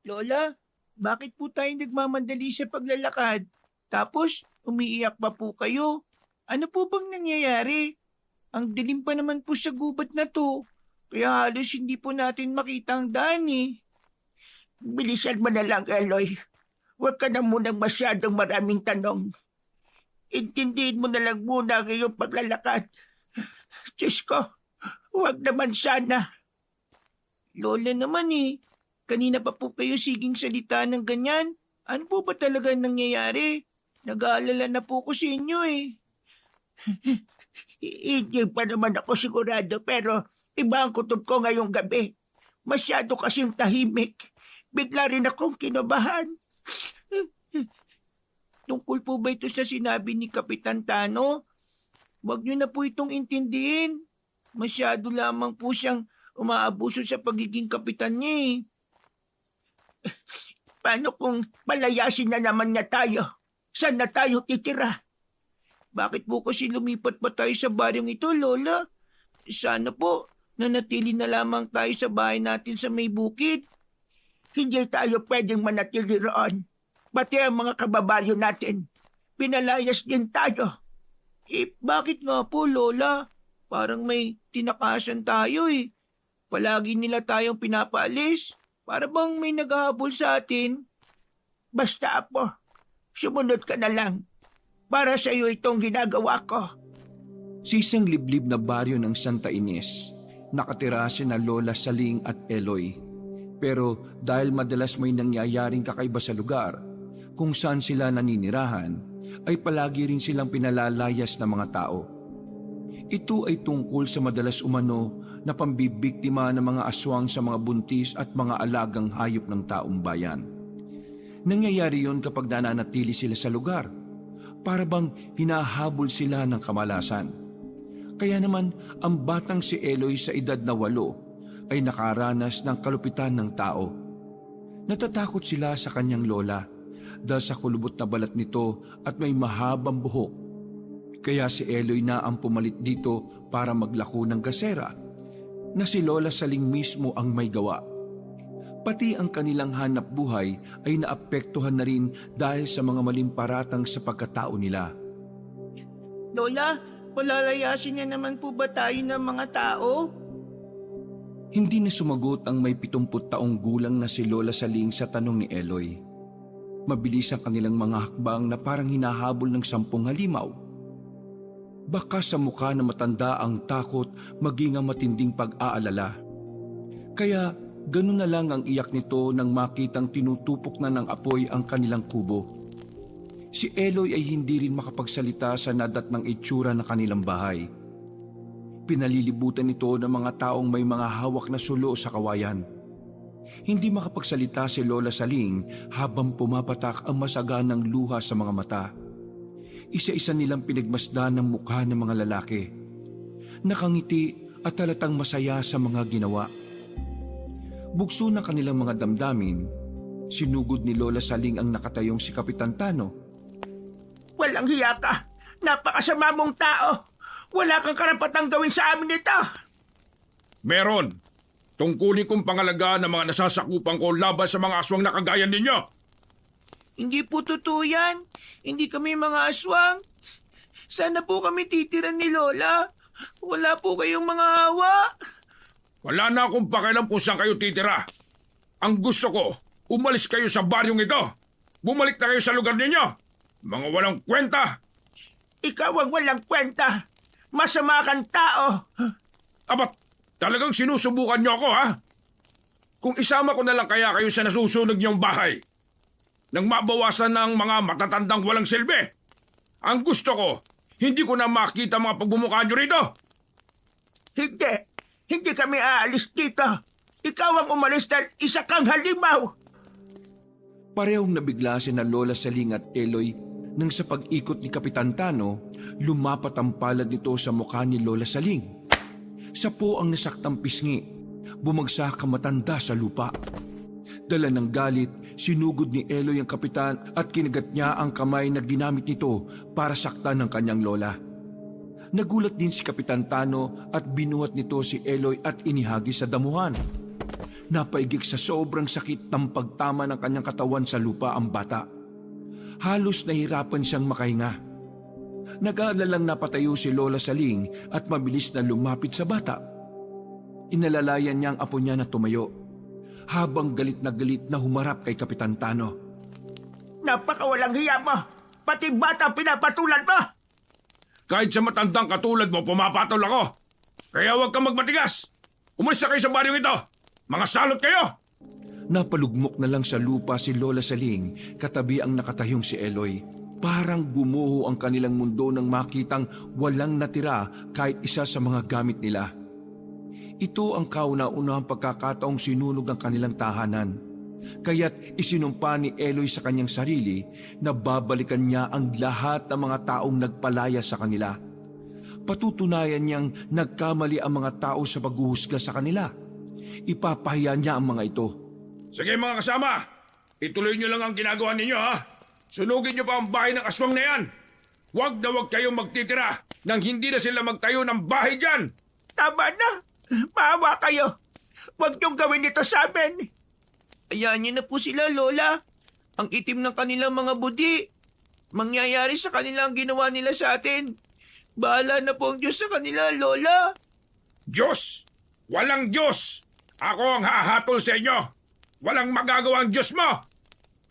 Lola, bakit po tayo nagmamandali sa paglalakad? Tapos, umiiyak pa po kayo. Ano po bang nangyayari? Ang dilim pa naman po sa gubat na to. Kaya halos hindi po natin makita ang daan eh. Bilisan mo na lang, Eloy. Huwag ka na munang masyadong maraming tanong. Intindihin mo na lang muna ang iyong paglalakad. Diyos ko, huwag naman sana. Lola naman eh. Kanina pa po kayo siging salita ng ganyan. Ano po ba talaga nangyayari? Nag-aalala na po ko sa inyo eh. Hindi pa naman ako sigurado pero iba ang kutob ko ngayong gabi. Masyado kasing tahimik. Bigla rin akong kinabahan. Tungkol po ba ito sa sinabi ni Kapitan Tano? Huwag niyo na po itong intindihin. Masyado lamang po siyang umaabuso sa pagiging kapitan niya eh. Paano kung palayasin na naman niya tayo? Saan na tayo titira? Bakit po kasi lumipat pa tayo sa baryong ito, Lola? Sana po, nanatili na lamang tayo sa bahay natin sa may bukid. Hindi tayo pwedeng manatili roon. Pati ang mga kababayo natin. Pinalayas din tayo. Bakit nga po, Lola? Parang may tinakasan tayo eh. Palagi nila tayong pinapaalis. Para bang may naghahabol sa atin. Basta Apo, sumunod ka na lang. Para sa iyo itong ginagawa ko. Sa isang liblib na baryo ng Santa Ines, nakatira sina Lola Saling at Eloy. Pero dahil madalas may nangyayaring kakaiba sa lugar, kung saan sila naninirahan, ay palagi rin silang pinalalayas ng mga tao. Ito ay tungkol sa madalas umano na pambibiktima ng mga aswang sa mga buntis at mga alagang hayop ng taong bayan. Nangyayari yon kapag nananatili sila sa lugar, para bang hinahabol sila ng kamalasan. Kaya naman ang batang si Eloy sa edad na 8 ay nakaranas ng kalupitan ng tao. Natatakot sila sa kanyang lola dahil sa kulubot na balat nito at may mahabang buhok. Kaya si Eloy na ang pumalit dito para maglako ng gasera na si Lola Saling mismo ang may gawa. Pati ang kanilang hanap buhay ay naapektuhan na rin dahil sa mga maling paratang sa pagkatao nila. Lola, palalayasin niya naman po ba tayo ng mga tao? Hindi na sumagot ang may 70 taong gulang na si Lola Saling sa tanong ni Eloy. Mabilis ang kanilang mga hakbang na parang hinahabol ng 10 halimaw. Baka sa mukha na matanda ang takot maging ang matinding pag-aalala. Kaya ganun na lang ang iyak nito nang makitang tinutupok na ng apoy ang kanilang kubo. Si Eloy ay hindi rin makapagsalita sa nadat ng itsura ng kanilang bahay. Pinalilibutan ito ng mga taong may mga hawak na sulo sa kawayan. Hindi makapagsalita si Lola Saling habang pumapatak ang masaganang luha sa mga mata. Isa-isa nilang pinagmasdan ng mukha ng mga lalaki. Nakangiti at talatang masaya sa mga ginawa. Bugso ng kanilang mga damdamin, sinugod ni Lola Saling ang nakatayong si Kapitan Tano. Walang hiya ka. Napakasama mong tao. Wala kang karapatang gawin sa amin ito. Meron. Tungkulin kong pangalagaan ng mga nasasakupan ko laban sa mga aswang na kagaya ninyo. Hindi po totoo yan. Hindi kami mga aswang. Sana po kami titiran ni Lola. Wala po kayong mga hawa. Wala na akong pakialam kung saan kayo titira. Ang gusto ko, umalis kayo sa baryong ito. Bumalik na kayo sa lugar ninyo. Mga walang kwenta. Ikaw ang walang kwenta. Masama kang tao. Abat, talagang sinusubukan niyo ako, ha? Kung isama ko na lang kaya kayo sa nasusunog niyong bahay, nang mabawasan ng mga matatandang walang silbi. Ang gusto ko, hindi ko na makita mga pagbumukha niyo rito. Hindi. Hindi kami aalis dito. Ikaw ang umalis dahil isa kang halimaw. Parehong nabigla si na Lola Saling at Eloy nang sa pag-ikot ni Kapitan Tano, lumapat ang palad nito sa mukha ni Lola Saling. Sa po ang nasaktang pisngi, bumagsak ang matanda sa lupa. Dala ng galit, sinugod ni Eloy ang kapitan at kinagat niya ang kamay na ginamit nito para saktan ng kanyang lola. Nagulat din si Kapitan Tano at binuhat nito si Eloy at inihagi sa damuhan. Napaigik sa sobrang sakit ng pagtama ng kanyang katawan sa lupa ang bata. Halos nahirapan siyang makahinga. Nag-aalalang napatayo si Lola Saling at mabilis na lumapit sa bata. Inalalayan niya ang apo niya na tumayo, habang galit na humarap kay Kapitan Tano. Napakawalang hiya mo! Pati bata pinapatulan mo! Kahit sa matandang katulad mo, pumapatol ako. Kaya huwag kang magmatigas. Umalis na kayo sa baryong ito. Mga salot kayo! Napalugmok na lang sa lupa si Lola Saling, katabi ang nakatayong si Eloy. Parang gumuho ang kanilang mundo nang makitang walang natira kahit isa sa mga gamit nila. Ito ang kauna-unahang pagkakataong sinunog ang kanilang tahanan. Kaya't isinumpa ni Eloy sa kanyang sarili na babalikan niya ang lahat ng mga taong nagpalaya sa kanila. Patutunayan niyang nagkamali ang mga tao sa paghuhusga sa kanila. Ipapahiya niya ang mga ito. Sige mga kasama, ituloy niyo lang ang ginagawa ninyo ha. Sunugin niyo pa ang bahay ng aswang na yan. Huwag na huwag kayong magtitira nang hindi na sila magtayo ng bahay dyan. Tama na! Maawa kayo! Huwag niyong gawin ito sa amin! Hayaan niyo na po sila, Lola. Ang itim ng kanilang mga budi. Mangyayari sa kanila ang ginawa nila sa atin. Bahala na po ang Diyos sa kanila, Lola. Diyos! Walang Diyos! Ako ang hahatol sa inyo! Walang magagawa ang Diyos mo!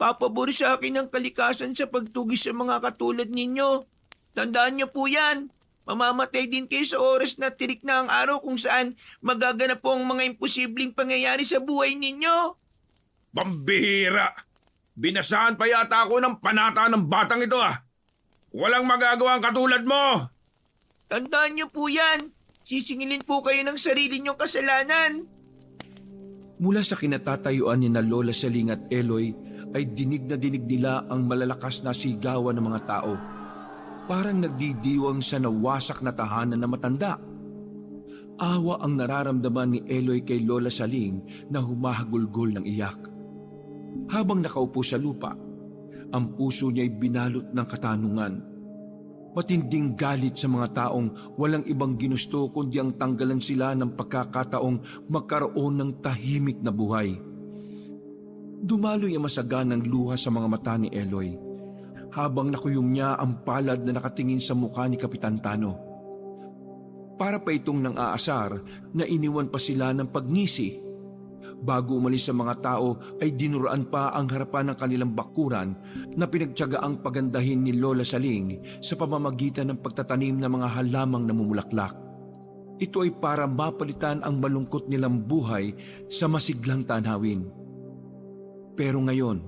Papabor sa akin ang kalikasan sa pagtugis sa mga katulad ninyo. Tandaan niyo po yan. Mamamatay din kayo sa oras na tirik na ang araw kung saan magaganap po ang mga imposibleng pangyayari sa buhay ninyo. Pambihira! Binasaan pa yata ako ng panata ng batang ito ah! Walang magagawa ang katulad mo! Tandaan niyo po yan. Sisingilin po kayo ng sarili niyong kasalanan. Mula sa kinatatayuan ni na Lola Saling at Eloy ay dinig na dinig nila ang malalakas na sigawan ng mga tao. Parang nagdidiwang sa nawasak na tahanan na matanda. Awa ang nararamdaman ni Eloy kay Lola Saling na humahagulgol ng iyak. Habang nakaupo sa lupa, ang puso niya ay binalot ng katanungan. Matinding galit sa mga taong walang ibang ginusto kundi ang tanggalan sila ng pagkakataong magkaroon ng tahimik na buhay. Dumaloy ang masaganang luha sa mga mata ni Eloy habang nakuyong niya ang palad na nakatingin sa mukha ni Kapitan Tano. Para pa itong nang aasar na iniwan pa sila ng pagngisi. Bago umalis sa mga tao ay dinuraan pa ang harapan ng kanilang bakuran na pinagtiyagaang pagandahin ni Lola Saling sa pamamagitan ng pagtatanim ng mga halamang namumulaklak. Ito ay para mapalitan ang malungkot nilang buhay sa masiglang tanawin. Pero ngayon,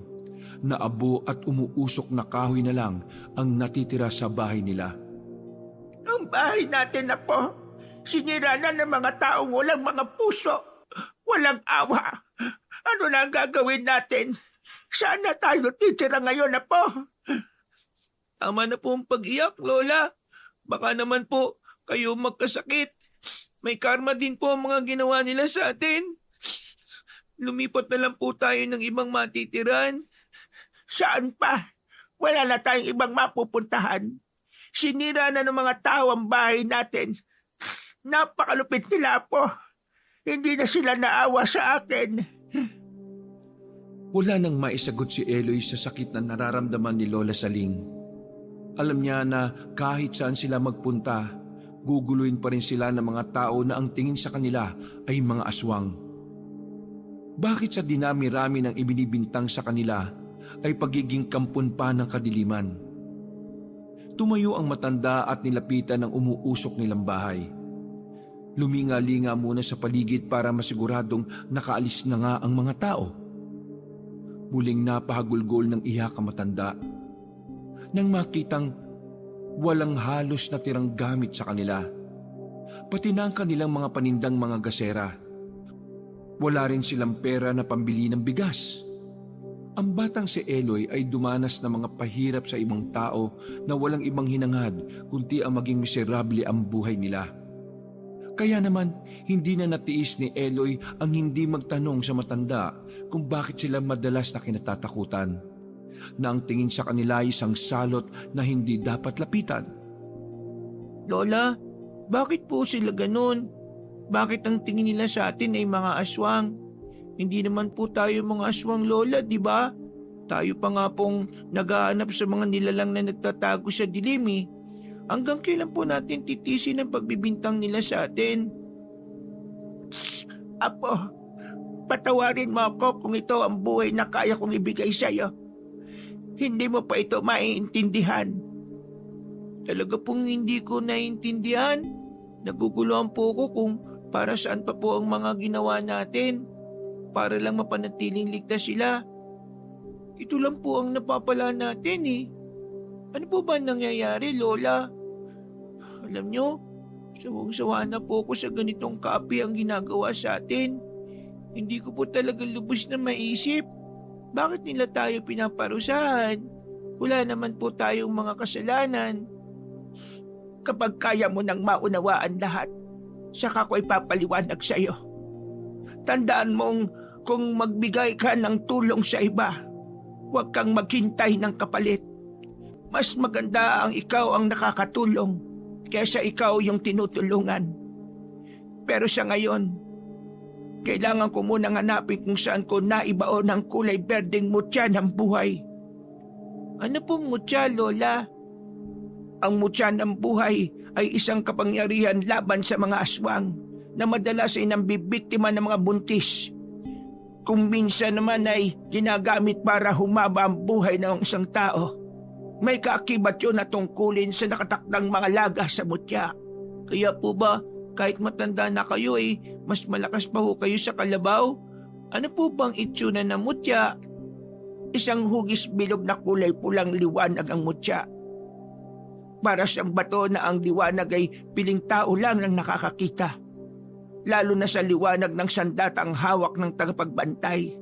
naabo at umuusok na kahoy na lang ang natitira sa bahay nila. Ang bahay natin na po, sinira na ng mga taong walang mga puso. Walang awa. Ano na ang gagawin natin? Saan na tayo titira ngayon na po? Tama na po ang pag-iyak, Lola. Baka naman po kayo magkasakit. May karma din po ang mga ginawa nila sa atin. Lumipat na lang po tayo ng ibang matitiran. Saan pa? Wala na tayong ibang mapupuntahan. Sinira na ng mga tao ang bahay natin. Napakalupit nila po. Hindi na sila naawa sa akin. Wala nang maisagot si Eloy sa sakit na nararamdaman ni Lola Saling. Alam niya na kahit saan sila magpunta, guguluhin pa rin sila ng mga tao na ang tingin sa kanila ay mga aswang. Bakit sa dinami-rami ng ibinibintang sa kanila ay pagiging kampon pa ng kadiliman? Tumayo ang matanda at nilapitan ng umuusok nilang bahay. Luminga-linga muna sa paligid para masiguradong nakaalis na nga ang mga tao. Muling napahagulgol ng iyak ang matanda. Nang makitang walang halos na tirang gamit sa kanila, pati na ang kanilang mga panindang mga gasera. Wala rin silang pera na pambili ng bigas. Ang batang si Eloy ay dumanas ng mga pahirap sa ibang tao na walang ibang hinangad kundi ang maging miserable ang buhay nila. Kaya naman, hindi na natiis ni Eloy ang hindi magtanong sa matanda kung bakit sila madalas na kinatatakutan, na ang tingin sa kanila ay isang salot na hindi dapat lapitan. Lola, bakit po sila ganun? Bakit ang tingin nila sa atin ay mga aswang? Hindi naman po tayo mga aswang, Lola, di ba? Tayo pa nga pong naghahanap sa mga nilalang na nagtatago sa dilim eh. Hanggang kailan po natin titisin ang pagbibintang nila sa atin? Apo, patawarin mo ako kung ito ang buhay na kaya kong ibigay sa'yo. Hindi mo pa ito maiintindihan. Talaga pong hindi ko naiintindihan. Naguguluhan po ako kung para saan pa po ang mga ginawa natin. Para lang mapanatiling ligtas sila. Ito lang po ang napapala natin eh. Ano po ba nangyayari, Lola? Alam nyo, sawang-sawa na po ako sa ganitong kapi ang ginagawa sa atin. Hindi ko po talaga lubos na maisip. Bakit nila tayo pinaparusahan? Wala naman po tayong mga kasalanan. Kapag kaya mo nang maunawaan lahat, saka ko ipapaliwanag sa'yo. Tandaan mong kung magbigay ka ng tulong sa iba, huwag kang maghintay ng kapalit. Mas maganda ang ikaw ang nakakatulong kaysa ikaw yung tinutulungan. Pero sa ngayon, kailangan ko munang hanapin kung saan ko naibaon ang kulay berdeng mutya ng buhay. Ano pong mutya, Lola? Ang mutya ng buhay ay isang kapangyarihan laban sa mga aswang na madalas ay nambibiktima ng mga buntis. Kung minsan naman ay ginagamit para humaba ang buhay ng isang tao. May kaakibat yun na tungkulin sa nakatakdang mga laga sa mutya. Kaya po ba, kahit matanda na kayo mas malakas pa ho kayo sa kalabaw? Ano po bang itsura ng mutya? Isang hugis bilog na kulay pulang liwanag ang mutya. Para siyang bato na ang liwanag ay piling tao lang ang nakakakita. Lalo na sa liwanag ng sandatang hawak ng tagapagbantay.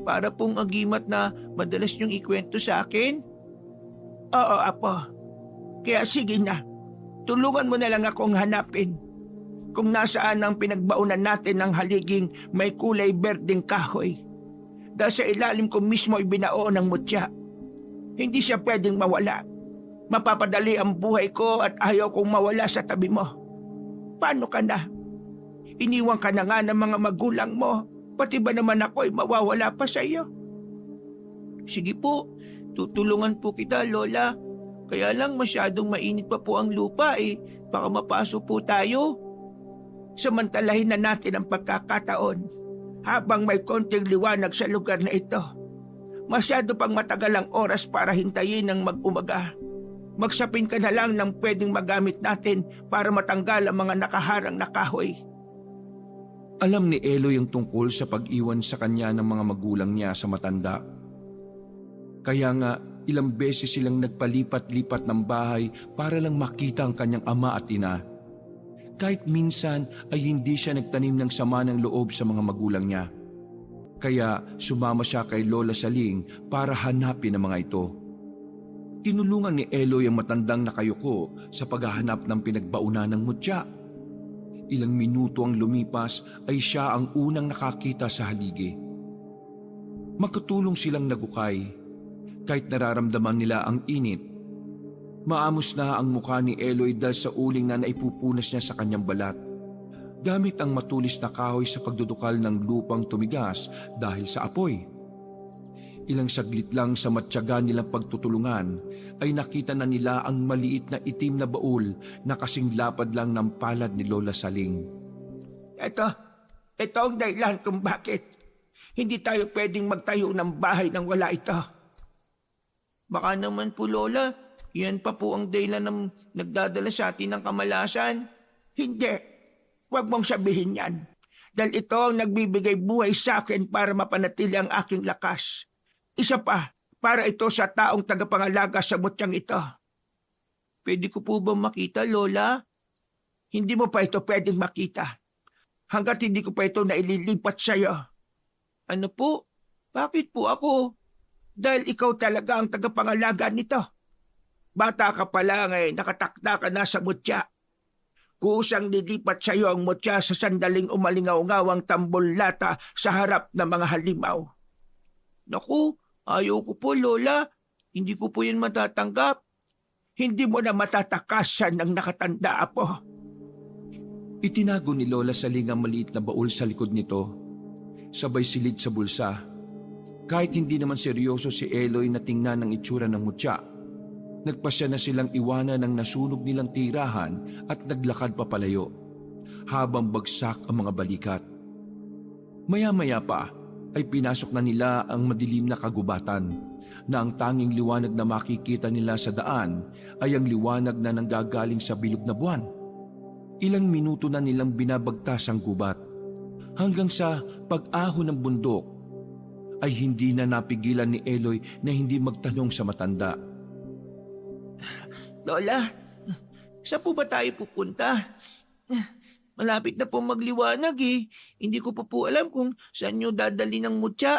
Para pong agimat na madalas niyong ikwento sa akin? Oo, Apo. Kaya sige na, tulungan mo na lang akong hanapin kung nasaan ang pinagbaunan natin ng haliging may kulay berdeng kahoy. Dahil sa ilalim ko mismo ay binao ng mutya. Hindi siya pwedeng mawala. Mapapadali ang buhay ko at ayaw kong mawala sa tabi mo. Paano ka na? Iniwan ka na nga ng mga magulang mo. Pati ba naman ako ay mawawala pa sa iyo? Sige po, tutulungan po kita, Lola. Kaya lang masyadong mainit pa po ang lupa Baka mapaso po tayo. Samantalahin na natin ang pagkakataon habang may konting liwanag sa lugar na ito. Masyado pang matagal ang oras para hintayin ng mag-umaga. Magsapin ka na lang ng pwedeng magamit natin para matanggal ang mga nakaharang na kahoy. Alam ni Eloy ang tungkol sa pag-iwan sa kanya ng mga magulang niya sa matanda. Kaya nga, ilang beses silang nagpalipat-lipat ng bahay para lang makita ang kanyang ama at ina. Kahit minsan ay hindi siya nagtanim ng sama ng loob sa mga magulang niya. Kaya sumama siya kay Lola Saling para hanapin ang mga ito. Tinulungan ni Eloy ang matandang nakayuko sa paghahanap ng pinagbaunan ng mutya. Ilang minuto ang lumipas ay siya ang unang nakakita sa haligi. Magkatulong silang nagukay. Kahit nararamdaman nila ang init, maamos na ang mukha ni Eloy dahil sa uling na naipupunas niya sa kanyang balat. Gamit ang matulis na kahoy sa pagdudukal ng lupang tumigas dahil sa apoy. Ilang saglit lang sa matyaga nilang pagtutulungan ay nakita na nila ang maliit na itim na baul na kasing lapad lang ng palad ni Lola Saling. Ito ang dahilan kung bakit hindi tayo pwedeng magtayo ng bahay nang wala ito. Baka naman po, Lola, yan pa po ang dahilan ng nagdadala sa atin ng kamalasan. Hindi. Huwag mong sabihin yan. Dahil ito ang nagbibigay buhay sa akin para mapanatili ang aking lakas. Isa pa, para ito sa taong tagapangalaga sa mutyang ito. Pwede ko po ba makita, Lola? Hindi mo pa ito pwedeng makita. Hanggat hindi ko pa ito naililipat sa'yo. Ano po? Bakit po ako? Dahil ikaw talaga ang tagapangalaga nito. Bata ka pa lang nakatakda ka na sa mutya. Kusang nilipat sa iyo ang mutya sa sandaling umalingaw-ngawang tambol-lata sa harap ng mga halimaw. Naku, ayaw ko po, Lola. Hindi ko po yan matatanggap. Hindi mo na matatakasan ng nakatanda, Apo. Itinago ni Lola Saling ang maliit na baul sa likod nito. sabay silid sa bulsa. Kahit hindi naman seryoso si Eloy na tingnan ang itsura ng mutya, nagpasya na silang iwanan ng nasunog nilang tirahan at naglakad papalayo, habang bagsak ang mga balikat. Maya-maya pa ay pinasok na nila ang madilim na kagubatan, na ang tanging liwanag na makikita nila sa daan ay ang liwanag na nanggagaling sa bilog na buwan. Ilang minuto na nilang binabagtas ang gubat, hanggang sa pag-ahon ng bundok ay hindi na napigilan ni Eloy na hindi magtanong sa matanda. Lola, saan po ba tayo pupunta? Malapit na po magliwanag eh. Hindi ko pa po alam kung saan nyo dadali ng mutya.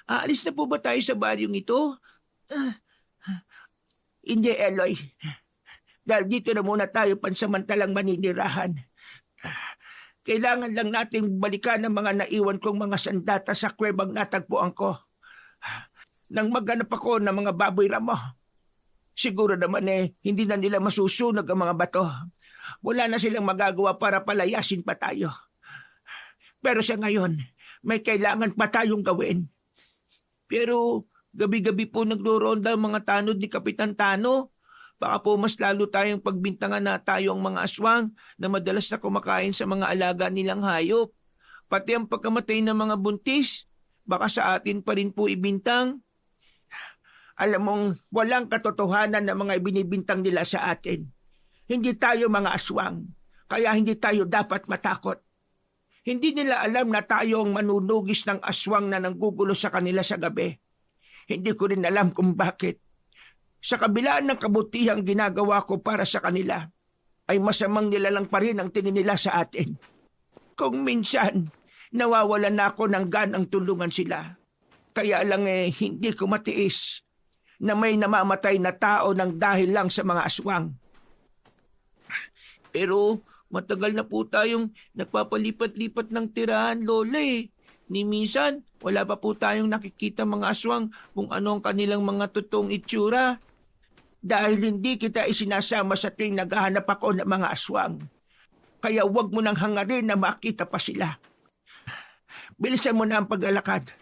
Aalis na po ba tayo sa baryong ito? Hindi, Eloy. Dahil dito na muna tayo pansamantalang maninirahan. Kailangan lang natin balikan ang mga naiwan kong mga sandata sa kwebang natagpuan ko. Nang maghanap ako ng mga baboy ramo, siguro naman hindi na nila masusunog ang mga bato. Wala na silang magagawa para palayasin pa tayo. Pero sa ngayon, may kailangan pa tayong gawin. Pero gabi-gabi po nagloroonda ang mga tanod ni Kapitan Tano. Baka po mas lalo tayong pagbintangan na tayo ang mga aswang na madalas na kumakain sa mga alaga nilang hayop. Pati ang pagkamatay ng mga buntis, baka sa atin pa rin po ibintang. Alam mong walang katotohanan na mga ibinibintang nila sa atin. Hindi tayo mga aswang, kaya hindi tayo dapat matakot. Hindi nila alam na tayo ang manunugis ng aswang na nanggugulo sa kanila sa gabi. Hindi ko rin alam kung bakit. Sa kabila ng kabutihang ginagawa ko para sa kanila, ay masamang nilalang pa rin ang tingin nila sa atin. Kung minsan, nawawalan na ako ng ganang tulungan sila. Kaya lang hindi ko matiis na may namamatay na tao ng dahil lang sa mga aswang. Pero matagal na po tayong nagpapalipat-lipat ng tirahan, Lola eh. Ni minsan, wala pa po tayong nakikita mga aswang kung ano ang kanilang mga totoong itsura. Dahil hindi kita isinasama sa tuwing naghahanap ako ng mga aswang. Kaya huwag mo nang hangarin na makita pa sila. Bilisan mo na ang paglalakad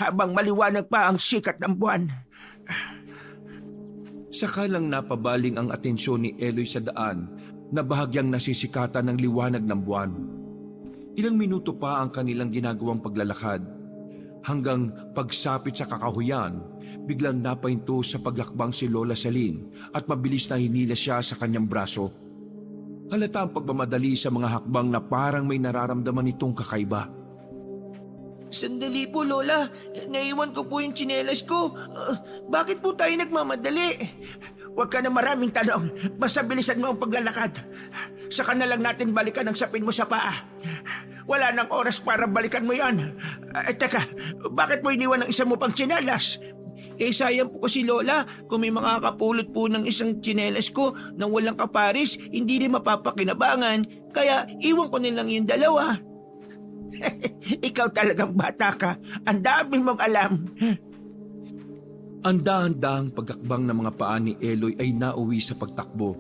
habang maliwanag pa ang sikat ng buwan. Saka lang napabaling ang atensyon ni Eloy sa daan na bahagyang nasisikatan ng liwanag ng buwan. Ilang minuto pa ang kanilang ginagawang paglalakad, hanggang pagsapit sa kakahuyan, biglang napahinto sa paglakbang si Lola Saling at mabilis na hinila siya sa kanyang braso. Halata ang pagmamadali sa mga hakbang na parang may nararamdaman itong kakaiba. Sandali po, Lola. Naiwan ko po yung tsinelas ko. Bakit po tayo nagmamadali? Huwag ka na maraming tanong. Basta bilisan mo ang paglalakad. Saka na lang natin balikan ang sapin mo sa paa. Wala nang oras para balikan mo yan. Teka, bakit mo iniwan ang isa mo pang tsinelas? Sayang po kasi, Lola. Kung may makakapulot po ng isang tsinelas ko nang walang kaparis, hindi rin mapapakinabangan. Kaya iwan ko nilang yung dalawa. Ikaw talagang bata ka. Ang dami mong alam. Ang dahan-dahang pagkakbang ng mga paa ni Eloy ay nauwi sa pagtakbo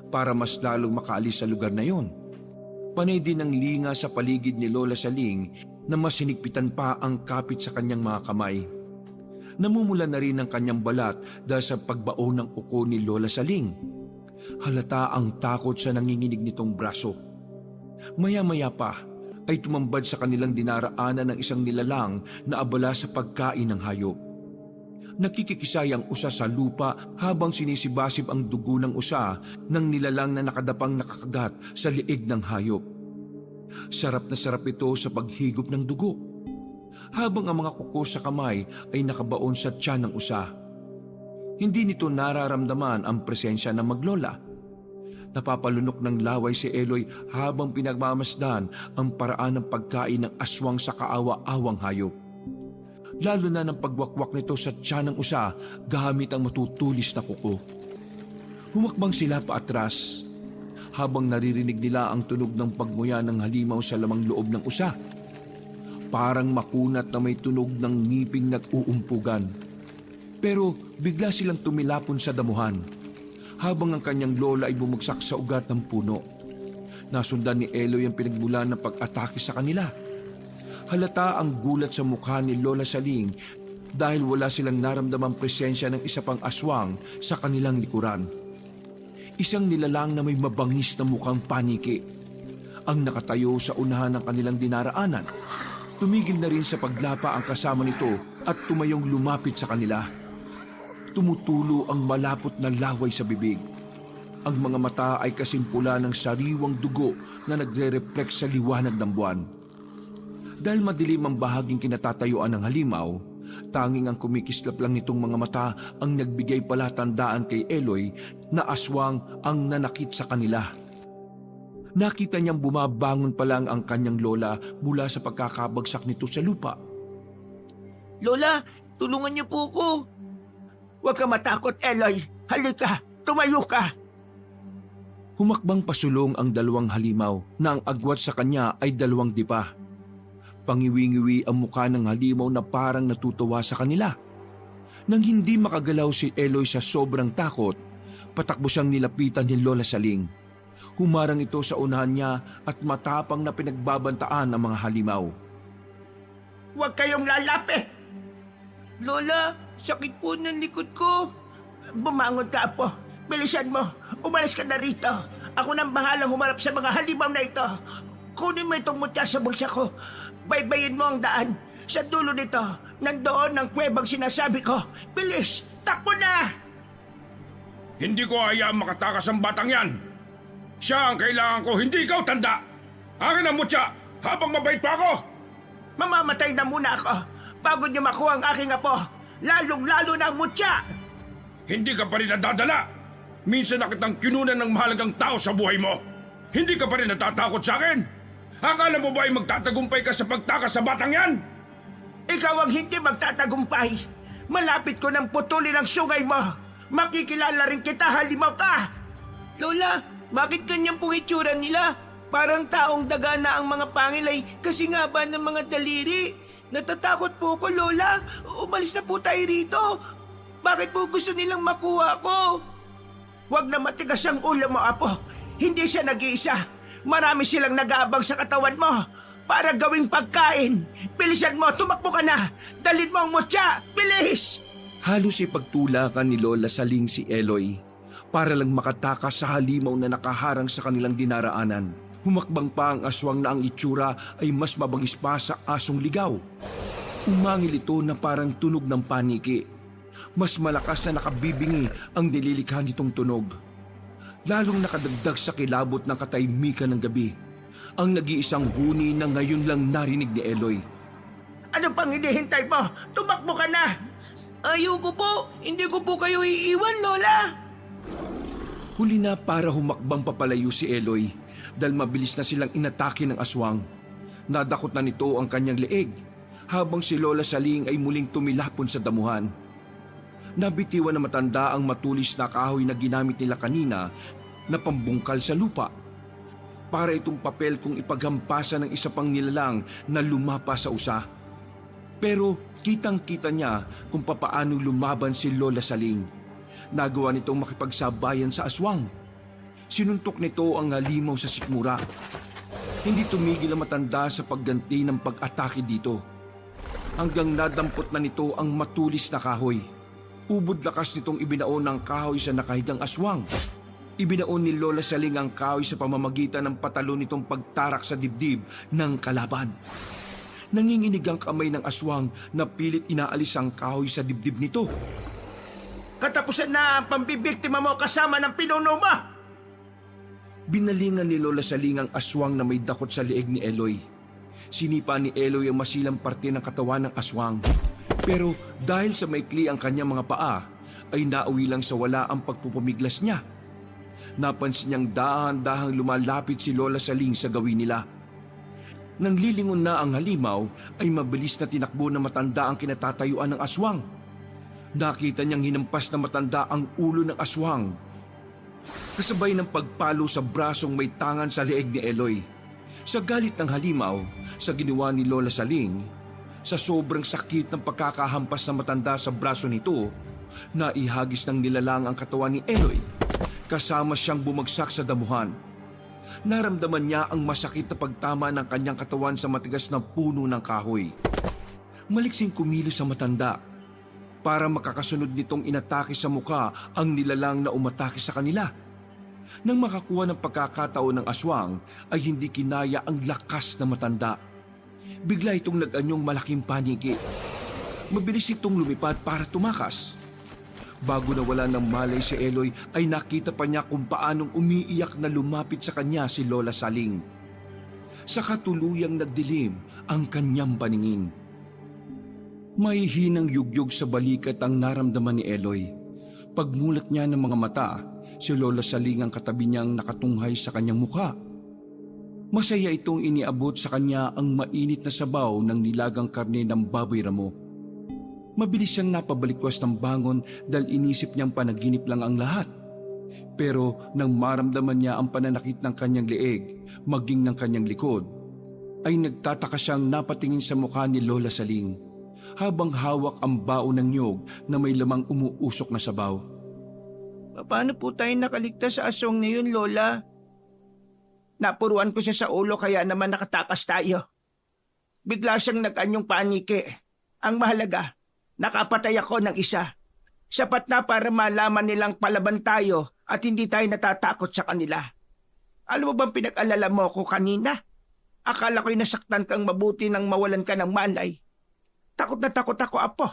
para mas lalong makaalis sa lugar na yon. Panay din ang linga sa paligid ni Lola Saling na mas hinigpitan pa ang kapit sa kanyang mga kamay. Namumula na rin ang kanyang balat dahil sa pagbaon ng kuko ni Lola Saling. Halata ang takot sa nanginginig nitong braso. Maya-maya pa ay tumambad sa kanilang dinaraanan ng isang nilalang na abala sa pagkain ng hayop. Nakikikisay ang usa sa lupa habang sinisibasib ang dugo ng usa ng nilalang na nakadapang nakakagat sa liig ng hayop. Sarap na sarap ito sa paghigop ng dugo, habang ang mga kuko sa kamay ay nakabaon sa tiyan ng usa. Hindi nito nararamdaman ang presensya ng maglola. Napapalunok ng laway si Eloy habang pinagmamasdan ang paraan ng pagkain ng aswang sa kaawa-awang hayop. Lalo na ng pagwakwak nito sa tiyan ng usa gamit ang matutulis na kuko. Humakbang sila paatras habang naririnig nila ang tunog ng pagmuya ng halimaw sa lamang loob ng usa. Parang makunat na may tunog ng ngiping nag-uumpugan. Pero bigla silang tumilapon sa damuhan habang ang kanyang lola ay bumagsak sa ugat ng puno. Nasundan ni Eloy ang pinagmulan ng pag-atake sa kanila. Halata ang gulat sa mukha ni Lola Saling dahil wala silang naramdamang presensya ng isa pang aswang sa kanilang likuran. Isang nilalang na may mabangis na mukhang paniki ang nakatayo sa unahan ng kanilang dinaraanan. Tumigil na rin sa paglapa ang kasama nito at tumayong lumapit sa kanila. Tumutulo ang malapot na laway sa bibig. Ang mga mata ay kasimpula ng sariwang dugo na nagre-reflect sa liwanag ng buwan. Dahil madilim ang bahaging kinatatayuan ng halimaw, tanging ang kumikislap lang nitong mga mata ang nagbigay palatandaan kay Eloy na aswang ang nanakit sa kanila. Nakita niyang bumabangon pa lang ang kanyang lola mula sa pagkakabagsak nito sa lupa. Lola, tulungan niyo po ko. Huwag ka matakot, Eloy. Halika, tumayo ka. Humakbang pasulong ang dalawang halimaw na ang agwat sa kanya ay dalawang dipa. Pangiwi-ngiwi ang mukha ng halimaw na parang natutuwa sa kanila. Nang hindi makagalaw si Eloy sa sobrang takot, patakbo siyang nilapitan ni Lola Saling. Humarang ito sa unahan niya at matapang na pinagbabantaan ang mga halimaw. Huwag kayong lalapit. Lola, sakit po ng likod ko. Bumangon ka, Apo. Bilisan mo. Umalis ka na rito. Ako nang bahalang humarap sa mga halimaw na ito. Kunin mo itong mutya sa bulsa ko. Baybayin mo ang daan. Sa dulo nito, nandoon ang kuwebang sinasabi ko. Bilis! Takbo na! Hindi ko hayaan makatakas ang batang yan. Siya ang kailangan ko, hindi ikaw, tanda. Akin ang mutya habang mabait pa ako. Mamamatay na muna ako bago niyo makuha ang aking apo. Lalong-lalo na ang mutya. Hindi ka pa rin nadadala. Minsan na kitang kinunan ng mahalagang tao sa buhay mo. Hindi ka pa rin natatakot sa akin. Akala mo ba ay magtatagumpay ka sa pagtakas sa batang yan? Ikaw ang hindi magtatagumpay. Malapit ko nang putulin ang sungay mo. Makikilala rin kita, halimaw ka. Lola, bakit ganyan pong itsura nila? Parang taong daga na ang mga pangilay kasi nga ba ng mga daliri? Natatakot po ko, Lola. Umalis na po tayo rito. Bakit po gusto nilang makuha ko? Huwag na matigas ang ulo mo, Apo. Hindi siya nag-iisa. Marami silang nag-aabang sa katawan mo para gawing pagkain. Bilisan mo, tumakbo ka na. Dalhin mo ang mutya. Bilis! Halos ipagtulakan ni Lola Saling si Eloy para lang makatakas sa halimaw na nakaharang sa kanilang dinaraanan. Humakbang pa ang aswang na ang itsura ay mas mabangis pa sa asong ligaw. Umangil ito na parang tunog ng paniki. Mas malakas na nakabibingi ang nililikha nitong tunog. Lalong nakadagdag sa kilabot ng katahimikan ng gabi ang nag-iisang huni na ngayon lang narinig ni Eloy. Ano pang hinihintay mo? Tumakbo ka na! Ayoko po. Hindi ko po kayo iiwan, Lola. Huli na para humakbang papalayo si Eloy dahil mabilis na silang inatake ng aswang. Nadakot na nito ang kanyang leeg habang si Lola Saling ay muling tumilapon sa damuhan. Nabitiwan na matanda ang matulis na kahoy na ginamit nila kanina na pambungkal sa lupa. Para itong papel kung ipaghampasan ng isa pang nilalang na lumapa sa usa. Pero kitang-kita niya kung papaano lumaban si Lola Saling. Nagawa nitong makipagsabayan sa aswang. Sinuntok nito ang halimaw sa sikmura. Hindi tumigil ang matanda sa pagganti ng pag-atake dito. Hanggang nadampot na nito ang matulis na kahoy. Ubod lakas nitong ibinaon ng kahoy sa nakahigang aswang. Ibinaon ni Lola Saling ang kahoy sa pamamagitan ng patalon nitong pagtarak sa dibdib ng kalaban. Nanginginig ang kamay ng aswang na pilit inaalis ang kahoy sa dibdib nito. Katapusan na ang pambibiktima mo kasama ng pinuno mo! Binalingan ni Lola Saling ang aswang na may dakot sa leeg ni Eloy. Sinipa ni Eloy ang masilang parte ng katawan ng aswang. Pero dahil sa maikli ang kanyang mga paa, ay nauwi lang sa wala ang pagpupumiglas niya. Napansin niyang dahan-dahang lumalapit si Lola Saling sa gawin nila. Nang lilingon na ang halimaw, ay mabilis na tinakbo na matanda ang kinatatayuan ng aswang. Nakita niyang hinampas na matanda ang ulo ng aswang. Kasabay ng pagpalo sa brasong may tangan sa leeg ni Eloy. Sa galit ng halimaw, sa ginawa ni Lola Saling, sa sobrang sakit ng pagkakahampas ng matanda sa braso nito, naihagis ng nilalang ang katawan ni Eloy, kasama siyang bumagsak sa damuhan. Naramdaman niya ang masakit na pagtama ng kanyang katawan sa matigas na puno ng kahoy. Maliksing kumilos sa matanda. Para makakasunod nitong inatake sa muka ang nilalang na umatake sa kanila. Nang makakuha ng pagkakataon ng aswang ay hindi kinaya ang lakas na matanda. Bigla itong nag-anyong malaking paniki. Mabilis itong lumipad para tumakas. Bago nawala ng malay si Eloy ay nakita pa niya kung paanong umiiyak na lumapit sa kanya si Lola Saling. Sa katuluyang nagdilim ang kanyang paningin. May hinang yugyug sa balikat ang naramdaman ni Eloy. Pagmulat niya ng mga mata, si Lola Saling ang katabi niyang nakatunghay sa kanyang mukha. Masaya itong iniabot sa kanya ang mainit na sabaw ng nilagang karne ng baboy ramo. Mabilis siyang napabalikwas ng bangon dahil inisip niyang panaginip lang ang lahat. Pero nang maramdaman niya ang pananakit ng kanyang leeg, maging ng kanyang likod, ay nagtataka siyang napatingin sa mukha ni Lola Saling habang hawak ang bao ng niyog na may lamang umuusok na sabaw. Paano po tayo nakaligtas sa aswang na yun, Lola? Napuruan ko siya sa ulo kaya naman nakatakas tayo. Bigla siyang nag-anyong paniki. Ang mahalaga, nakapatay ako ng isa. Sapat na para malaman nilang palaban tayo at hindi tayo natatakot sa kanila. Alam mo bang pinag-alala mo ko kanina? Akala ko'y nasaktan kang mabuti nang mawalan ka ng malay. Takot na takot ako, Apo.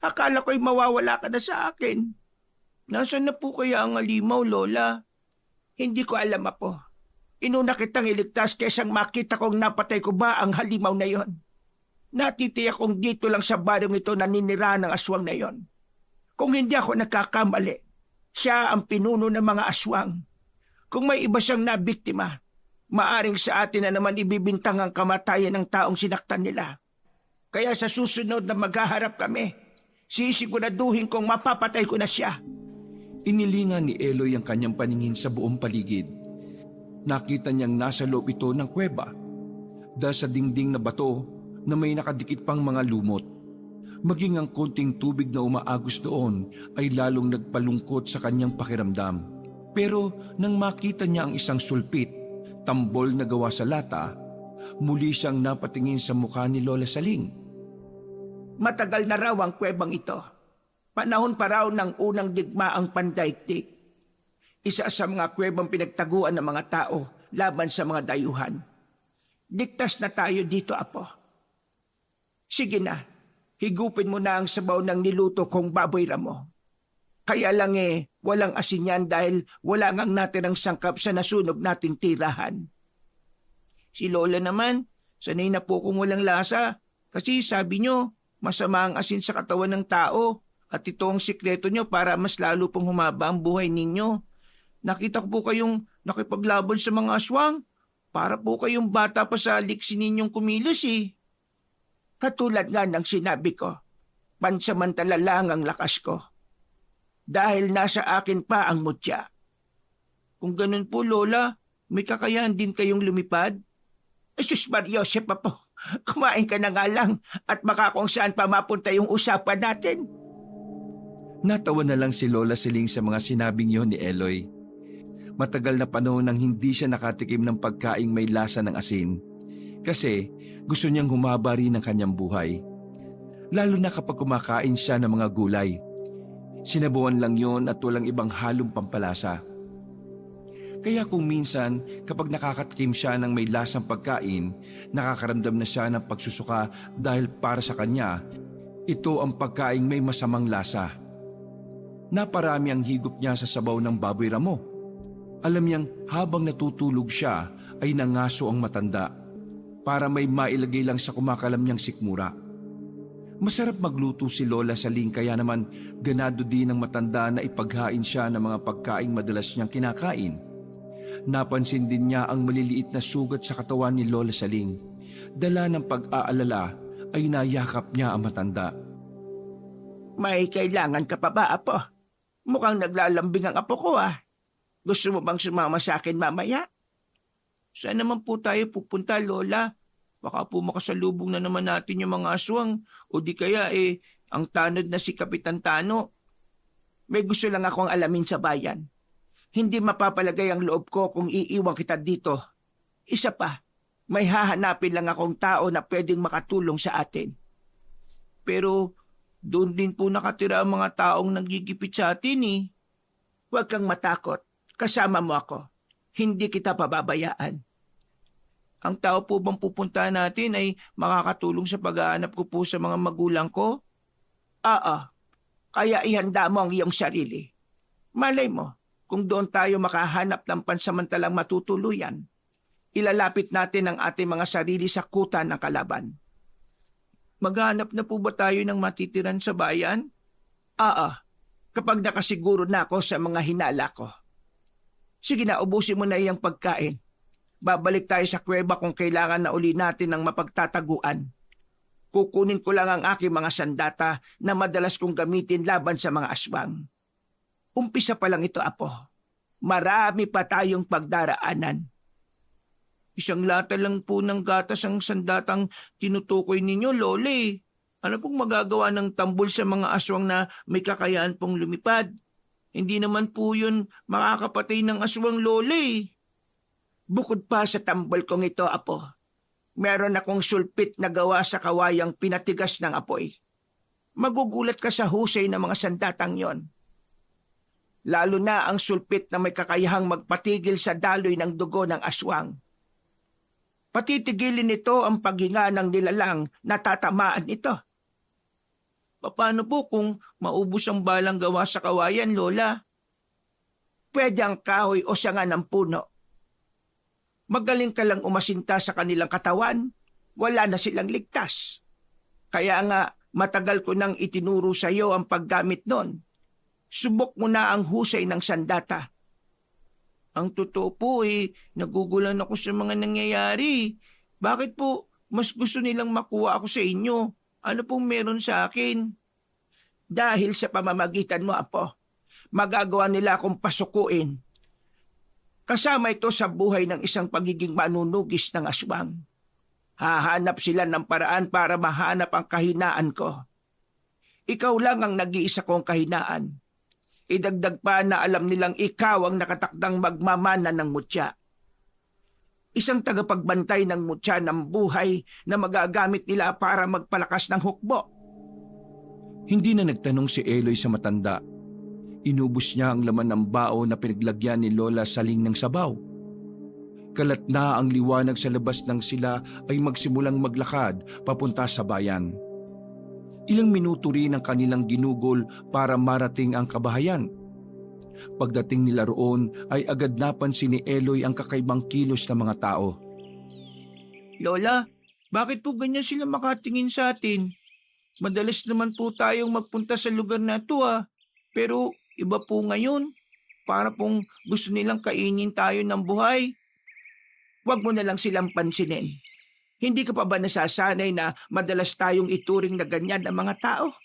Akala ko'y mawawala ka na sa akin. Nasaan na po kaya ang halimaw, Lola? Hindi ko alam, Apo. Inuna kitang iligtas kaysang makita kong napatay ko ba ang halimaw na yon. Natitiyak kong dito lang sa baryong ito naninira ng aswang na yon. Kung hindi ako nagkakamali, siya ang pinuno ng mga aswang. Kung may iba siyang nabiktima, maaring sa atin na naman ibibintang ang kamatayan ng taong sinaktan nila. Kaya sa susunod na maghaharap kami, sisiguraduhin kong mapapatay ko na siya. Inilingan ni Eloy ang kanyang paningin sa buong paligid. Nakita niyang nasa loob ito ng kuweba. Dahil sa dingding na bato na may nakadikit pang mga lumot. Maging ang konting tubig na umaagos doon ay lalong nagpalungkot sa kanyang pakiramdam. Pero nang makita niya ang isang sulpit, tambol na gawa sa lata, muli siyang napatingin sa mukha ni Lola Saling. Matagal na raw ang kuwebang ito. Panahon pa raw ng unang digmaang pandaigdig. Isa sa mga kuwebang pinagtaguan ng mga tao laban sa mga dayuhan. Ligtas na tayo dito, Apo. Sige na, higupin mo na ang sabaw ng niluto kong baboy ramo. Kaya lang walang asin yan dahil wala ngang natirang sangkap sa nasunog nating tirahan. Si Lola naman, sanay na po kung walang lasa. Kasi sabi nyo, masama ang asin sa katawan ng tao. At ito ang sikreto nyo para mas lalo pong humaba ang buhay ninyo. Nakita ko po kayong nakipaglaban sa mga aswang. Para po kayong bata pa sa liksi ninyong kumilos eh. Katulad nga ng sinabi ko, pansamantala lang ang lakas ko. Dahil nasa akin pa ang mutya. Kung ganun po, Lola, may kakayahan din kayong lumipad? Jesus Mariosep, Apo, kumain ka na nga lang at baka kung saan pa mapunta yung usapan natin. Natawa na lang si Lola Saling sa mga sinabing yon ni Eloy. Matagal na panahon nang hindi siya nakatikim ng pagkaing may lasa ng asin kasi gusto niyang humaba rin ang kanyang buhay. Lalo na kapag kumakain siya ng mga gulay. Sinabuan lang yon at walang ibang halong pampalasa. Kaya kung minsan kapag nakakatikim siya ng may lasang pagkain, nakakaramdam na siya ng pagsusuka dahil para sa kanya, ito ang pagkaing may masamang lasa. Naparami ang higop niya sa sabaw ng baboy ramo. Alam niyang habang natutulog siya ay nangaso ang matanda para may mailagay lang sa kumakalam niyang sikmura. Masarap magluto si Lola Saling kaya naman ganado din ng matanda na ipaghain siya ng mga pagkaing madalas niyang kinakain. Napansin din niya ang maliliit na sugat sa katawan ni Lola Saling. Dala ng pag-aalala ay nayakap niya ang matanda. May kailangan ka pa ba, Apo? Mukhang naglalambing ang apo ko Gusto mo bang sumama sa akin mamaya? Saan naman po tayo pupunta, Lola? Baka po makasalubong na naman natin yung mga aswang o di kaya ang tanod na si Kapitan Tano. May gusto lang akong alamin sa bayan. Hindi mapapalagay ang loob ko kung iiwan kita dito. Isa pa, may hahanapin lang akong tao na pwedeng makatulong sa atin. Pero doon din po nakatira ang mga taong nanggigipit sa atin eh. Huwag kang matakot. Kasama mo ako. Hindi kita pababayaan. Ang tao po bang pupunta natin ay makakatulong sa pag-aanap ko po sa mga magulang ko? Oo. Kaya ihanda mo ang iyong sarili. Malay mo, kung doon tayo makahanap ng pansamantalang matutuluyan, ilalapit natin ang ating mga sarili sa kuta ng kalaban. Maghanap na po ba tayo ng matitiran sa bayan? Oo. Kapag nakasiguro na ako sa mga hinala ko. Sige na, ubusin mo na iyang pagkain. Babalik tayo sa kuweba kung kailangan na uli natin ng mapagtataguan. Kukunin ko lang ang aking mga sandata na madalas kong gamitin laban sa mga aswang. Umpisa pa lang ito, Apo. Marami pa tayong pagdaraanan. Isang lata lang po ng gatas ang sandatang tinutukoy ninyo, Lole. Ano pong magagawa ng tambol sa mga aswang na may kakayahan pong lumipad? Hindi naman po yun makakapatay ng aswang, Lole. Bukod pa sa tambol kong ito, Apo, meron akong sulpit na gawa sa kawayang pinatigas ng apoy. Magugulat ka sa husay ng mga sandatang yon. Lalo na ang sulpit na may kakayahang magpatigil sa daloy ng dugo ng aswang. Patitigilin nito ang paghinga ng nilalang na tatamaan ito. Paano po kung maubos ang balang gawa sa kawayan, Lola? Pwede ang kahoy o sanga ng puno. Magaling ka lang umasinta sa kanilang katawan, wala na silang ligtas. Kaya nga matagal ko nang itinuro sa iyo ang paggamit nun. Subok mo na ang husay ng sandata. Ang totoo po nagugulan ako sa mga nangyayari. Bakit po mas gusto nilang makuha ako sa inyo? Ano pong meron sa akin? Dahil sa pamamagitan mo, Apo, magagawa nila akong pasukuin. Kasama ito sa buhay ng isang pagiging manunugis ng aswang. Hahanap sila ng paraan para mahanap ang kahinaan ko. Ikaw lang ang nag-iisa kong kahinaan. Idagdag pa na alam nilang ikaw ang nakatakdang magmamana ng mutya. Isang tagapagbantay ng mutya ng buhay na magagamit nila para magpalakas ng hukbo. Hindi na nagtanong si Eloy sa matanda. Inubos niya ang laman ng bao na pinaglagyan ni Lola Saling ng sabaw. Kalat na ang liwanag sa labas nang sila ay magsimulang maglakad papunta sa bayan. Ilang minuto rin ang kanilang ginugol para marating ang kabahayan. Pagdating nila roon ay agad napansin ni Eloy ang kakaibang kilos ng mga tao. Lola, bakit po ganyan sila makatingin sa atin? Madalas naman po tayong magpunta sa lugar na ito pero iba po ngayon. Para pong gusto nilang kainin tayo ng buhay. Huwag mo na lang silang pansinin. Hindi ka pa ba nasasanay na madalas tayong ituring na ganyan ng mga tao?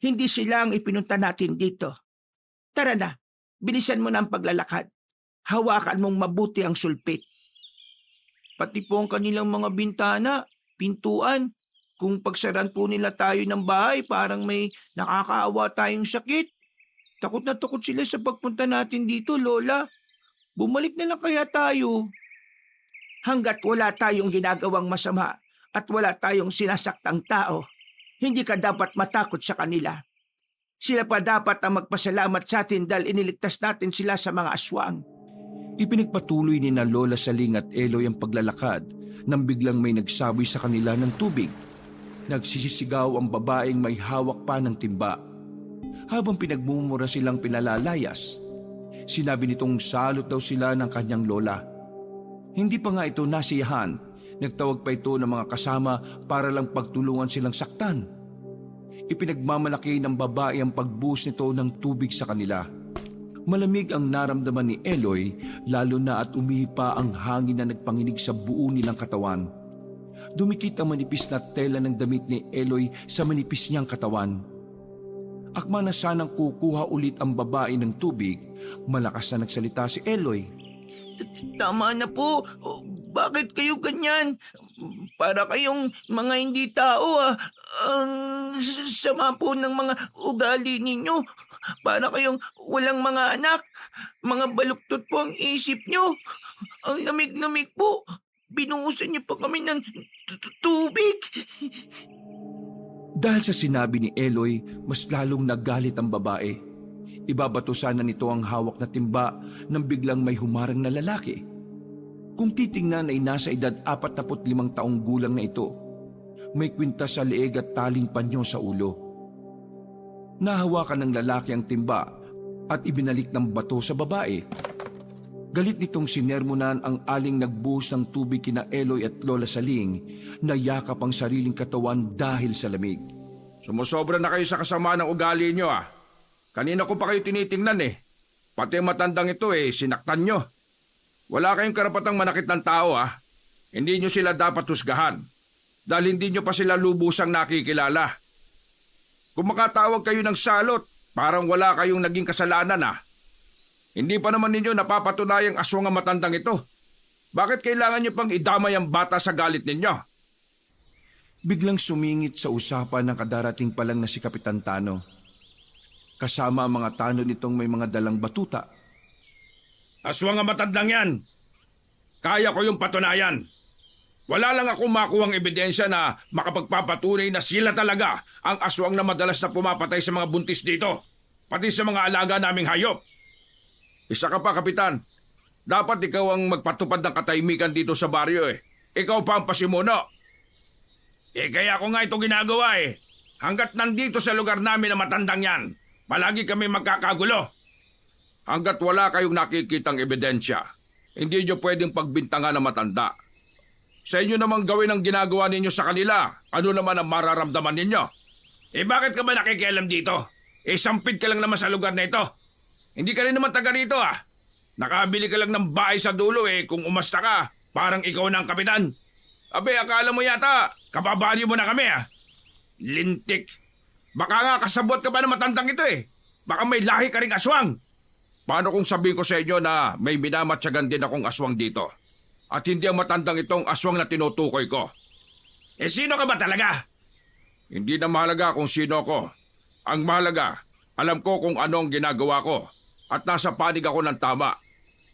Hindi sila ang ipinunta natin dito. Tara na, bilisan mo na ang paglalakad. Hawakan mong mabuti ang sulpit. Pati po ang kanilang mga bintana, pintuan. Kung pagsaran po nila tayo ng bahay, parang may nakakaawa tayong sakit. Takot na takot sila sa pagpunta natin dito, Lola. Bumalik na lang kaya tayo. Hanggat wala tayong ginagawang masama at wala tayong sinasaktang tao, hindi ka dapat matakot sa kanila. Sila pa dapat ang magpasalamat sa atin dahil iniligtas natin sila sa mga aswang. Ipinagpatuloy ni na Lola Saling at Eloy ang paglalakad nang biglang may nagsaboy sa kanila ng tubig. Nagsisisigaw ang babaeng may hawak pa ng timba. Habang pinagmumura silang pinalalayas, sinabi nitong salot daw sila ng kanyang lola. Hindi pa nga ito nasiyahan, nagtawag pa ito ng mga kasama para lang pagtulungan silang saktan. Ipinagmamalaki ng babae ang pagbuhos nito ng tubig sa kanila. Malamig ang naramdaman ni Eloy, lalo na at umihipa ang hangin na nagpanginig sa buo nilang katawan. Dumikit ang manipis na tela ng damit ni Eloy sa manipis niyang katawan. Akma na sanang kukuha ulit ang babae ng tubig, malakas na nagsalita si Eloy. Tama na po. Bakit kayo ganyan? Para kayong mga hindi tao Ang sama po ng mga ugali ninyo. Para kayong walang mga anak. Mga baluktot po ang isip nyo. Ang lamig-lamig po. Binuhusan niyo pa kami ng tubig. Dahil sa sinabi ni Eloy, mas lalong nagalit ang babae. Ibabato sana nito ang hawak na timba nang biglang may humarang na lalaki. Kung titingnan ay nasa edad 45 taong gulang na ito. May kwintas sa leeg at taling panyo sa ulo. Nahawakan ng lalaki ang timba at ibinalik ng bato sa babae. Galit nitong sinermonan ang aling nagbuhos ng tubig kina Eloy at Lola Saling na yakap ang sariling katawan dahil sa lamig. Sumusobra na kayo sa kasama ng ugali nyo ah. Kanina ko pa kayo tinitingnan eh. Pati matandang ito sinaktan nyo. Wala kayong karapatang manakit ng tao ah. Hindi nyo sila dapat husgahan. Dahil hindi nyo pa sila lubusang nakikilala. Kung makatawag kayo ng salot, parang wala kayong naging kasalanan ah. Hindi pa naman ninyo napapatunayang aswang ang matandang ito. Bakit kailangan nyo pang idamay ang bata sa galit ninyo? Biglang sumingit sa usapan ng kadarating pa lang na si Kapitan Tano. Kasama ang mga tano nitong may mga dalang batuta. Aswang ang matandang yan. Kaya ko yung patunayan. Wala lang akong makuhang ebidensya na makapagpapatunay na sila talaga ang aswang na madalas na pumapatay sa mga buntis dito. Pati sa mga alaga naming hayop. Isa ka pa, Kapitan. Dapat ikaw ang magpatupad ng katahimikan dito sa baryo eh. Ikaw pa ang pasimuno. Kaya ko nga ito ginagawa eh. Hanggat nandito sa lugar namin na matandang yan, palagi kami magkakagulo. Hanggat wala kayong nakikitang ebidensya, hindi nyo pwedeng pagbintangan na matanda. Sa inyo namang gawin ang ginagawa ninyo sa kanila, ano naman ang mararamdaman ninyo? Bakit ka ba nakikialam dito? Sampid ka lang naman sa lugar na ito. Hindi ka rin naman taga rito ah. Nakabili ka lang ng bahay sa dulo kung umasta ka, parang ikaw na ang kapitan. Abe, akala mo yata, kababaryo mo na kami ah. Lintik. Baka nga kasabot ka ba ng matandang ito Baka may lahi ka ring aswang. Paano kung sabihin ko sa inyo na may minamatsagan din akong aswang dito? At hindi ang matandang itong aswang na tinutukoy ko. Sino ka ba talaga? Hindi na mahalaga kung sino ako. Ang mahalaga, alam ko kung ano ang ginagawa ko. At nasa panig ako ng tama.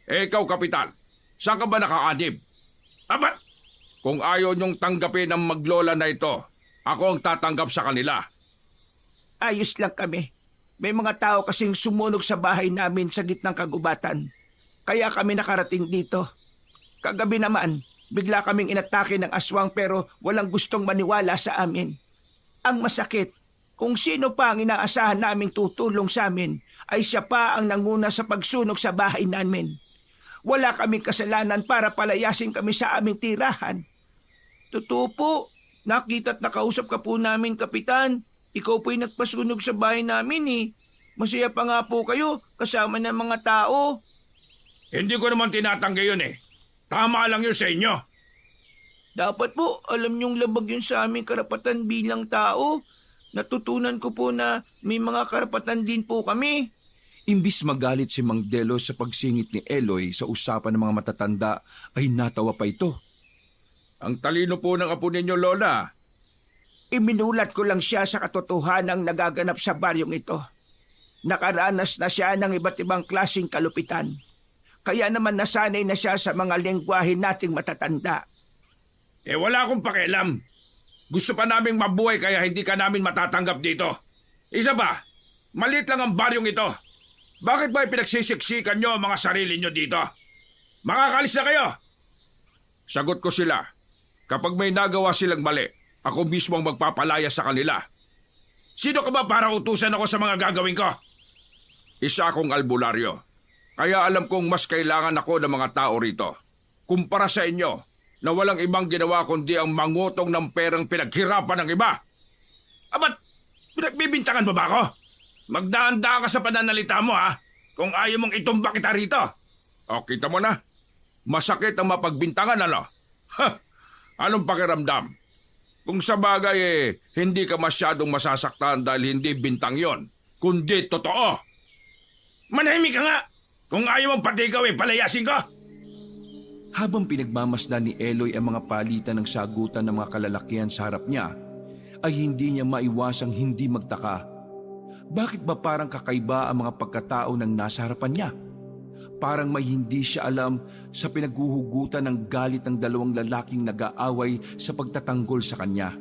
Ikaw, Kapitan, saan ka ba nakaanib? Abat! Kung ayaw niyong tanggapin ang maglola na ito, ako ang tatanggap sa kanila. Ayos lang kami. May mga tao kasing sumunog sa bahay namin sa gitnang kagubatan. Kaya kami nakarating dito. Kagabi naman, bigla kaming inatake ng aswang pero walang gustong maniwala sa amin. Ang masakit, kung sino pa ang inaasahan naming tutulong sa amin, ay siya pa ang nanguna sa pagsunog sa bahay namin. Wala kaming kasalanan para palayasin kami sa aming tirahan. Totoo po, nakita't nakausap ka po namin, Kapitan. Ikaw po'y nagpasunog sa bahay namin Masaya pa nga po kayo kasama ng mga tao. Hindi ko naman tinatanggi yun Tama lang yun sa inyo. Dapat po, alam niyong labag yun sa aming karapatan bilang tao. Natutunan ko po na may mga karapatan din po kami. Imbis magalit si Mang Delo sa pagsingit ni Eloy sa usapan ng mga matatanda, ay natawa pa ito. Ang talino po ng apo ninyo, Lola. Iminulat ko lang siya sa katotohanang nagaganap sa baryong ito. Nakaranas na siya ng iba't ibang klaseng kalupitan. Kaya naman nasanay na siya sa mga lengguwahe nating matatanda. Wala akong pakialam. Gusto pa naming mabuhay kaya hindi ka namin matatanggap dito. Isa pa, maliit lang ang baryong ito. Bakit ba pinagsisiksikan nyo ang mga sarili nyo dito? Makakalis na kayo! Sagot ko sila. Kapag may nagawa silang mali, ako mismo ang magpapalaya sa kanila. Sino ka ba para utusan ako sa mga gagawin ko? Isa akong albularyo. Kaya alam kong mas kailangan ako ng mga tao rito. Kumpara sa inyo, na walang ibang ginawa kundi ang mangutong ng perang pinaghirapan ng iba. Abat, pinagbibintangan mo ba ako? Magdaan-daan ka sa pananalita mo kung ayaw mong itumba kita rito. O, kita mo na. Masakit ang mapagbintangan, ano? Ha! Anong pakiramdam? Kung sa bagay hindi ka masyadong masasaktan dahil hindi bintang yon, kundi totoo. Manahimik ka nga! Kung ayaw mong patigaw palayasin ko! Habang pinagmamasdan ni Eloy ang mga palitan ng sagutan ng mga kalalakihan sa harap niya, ay hindi niya maiwasang hindi magtaka. Bakit ba parang kakaiba ang mga pagkatao ng nasa harapan niya? Parang may hindi siya alam sa pinaghuhugutan ng galit ng dalawang lalaking nag-aaway sa pagtatanggol sa kanya.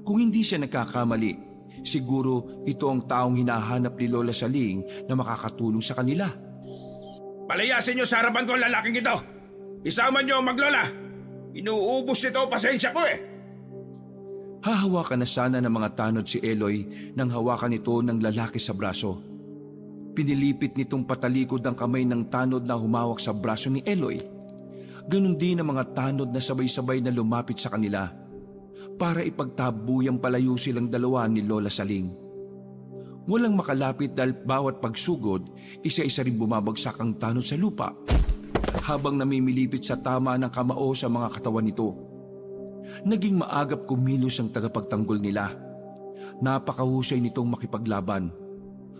Kung hindi siya nagkakamali, siguro ito ang taong hinahanap ni Lola Saling na makakatulong sa kanila. Palayasin niyo sa harapan ko ang lalaking ito. Isama niyo ang maglola. Inuubos ito pasensya ko eh. Hahawakan na sana ng mga tanod si Eloy nang hawakan ito ng lalaki sa braso. Pinilipit nitong patalikod ang kamay ng tanod na humawak sa braso ni Eloy. Ganon din ang mga tanod na sabay-sabay na lumapit sa kanila para ipagtabuyang palayo silang dalawa ni Lola Saling. Walang makalapit dahil bawat pagsugod, isa-isa rin bumabagsak ang tanod sa lupa habang namimilipit sa tama ng kamao sa mga katawan nito. Naging maagap kumilos ang tagapagtanggol nila. Napakahusay nitong makipaglaban.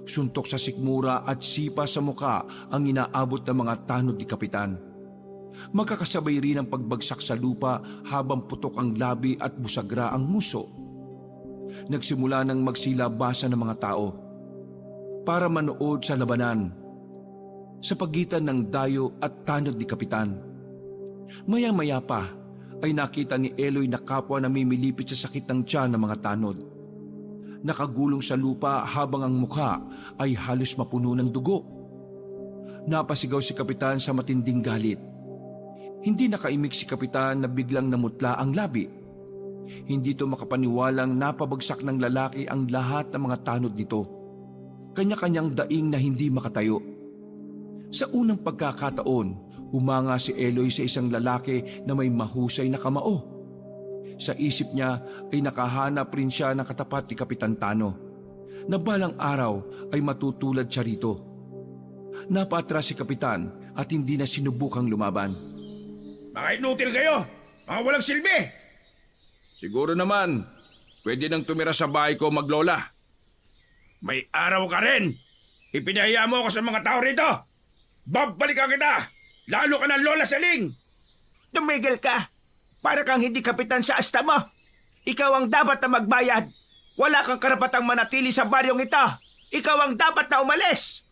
Suntok sa sikmura at sipa sa muka ang inaabot ng mga tanod ni Kapitan. Magkakasabay rin ang pagbagsak sa lupa habang putok ang labi at busagra ang nguso. Nagsimula ng magsilabasa ng mga tao para manood sa labanan sa pagitan ng dayo at tanod ni Kapitan. Maya-maya pa ay nakita ni Eloy na kapwa namimilipit sa sakit ng tiyan ng mga tanod. Nakagulong sa lupa habang ang mukha ay halos mapuno ng dugo. Napasigaw si Kapitan sa matinding galit. Hindi nakaimik si Kapitan na biglang namutla ang labi. Hindi ito makapaniwalang napabagsak ng lalaki ang lahat ng mga tanod nito. Kanya-kanyang daing na hindi makatayo. Sa unang pagkakataon, humanga si Eloy sa isang lalaki na may mahusay na kamao. Sa isip niya ay nakahanap rin siya ng katapat ni Kapitan Tano, na balang araw ay matutulad siya rito. Napaatras si Kapitan at hindi na sinubukang lumaban. Mga inutil kayo! Mga walang silbi! Siguro naman, pwede nang tumira sa bahay ko maglola. May araw ka rin! Ipinahiya mo ako sa mga tao rito! Babalikan kita! Lalo ka ng Lola Saling! Tumigil ka! Para kang hindi kapitan sa asta mo! Ikaw ang dapat na magbayad! Wala kang karapatang manatili sa baryong ito! Ikaw ang dapat na umalis!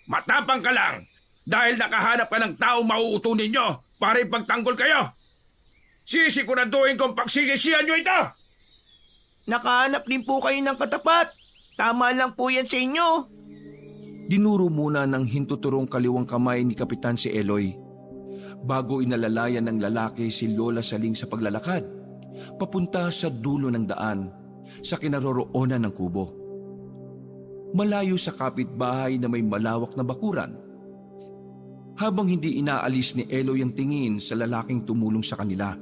Matapang ka lang dahil nakahanap ka ng taong mauuto ninyo para ipagtanggol kayo! Sisiguraduhin kong pagsisisihan nyo ito! Nakahanap din po kayo ng katapat! Tama lang po yan sa inyo! Dinuro muna ng hintuturong kaliwang kamay ni Kapitan si Eloy bago inalalayan ng lalaki si Lola Saling sa paglalakad papunta sa dulo ng daan sa kinaroroonan ng kubo. Malayo sa kapitbahay na may malawak na bakuran. Habang hindi inaalis ni Eloy ang tingin sa lalaking tumulong sa kanila.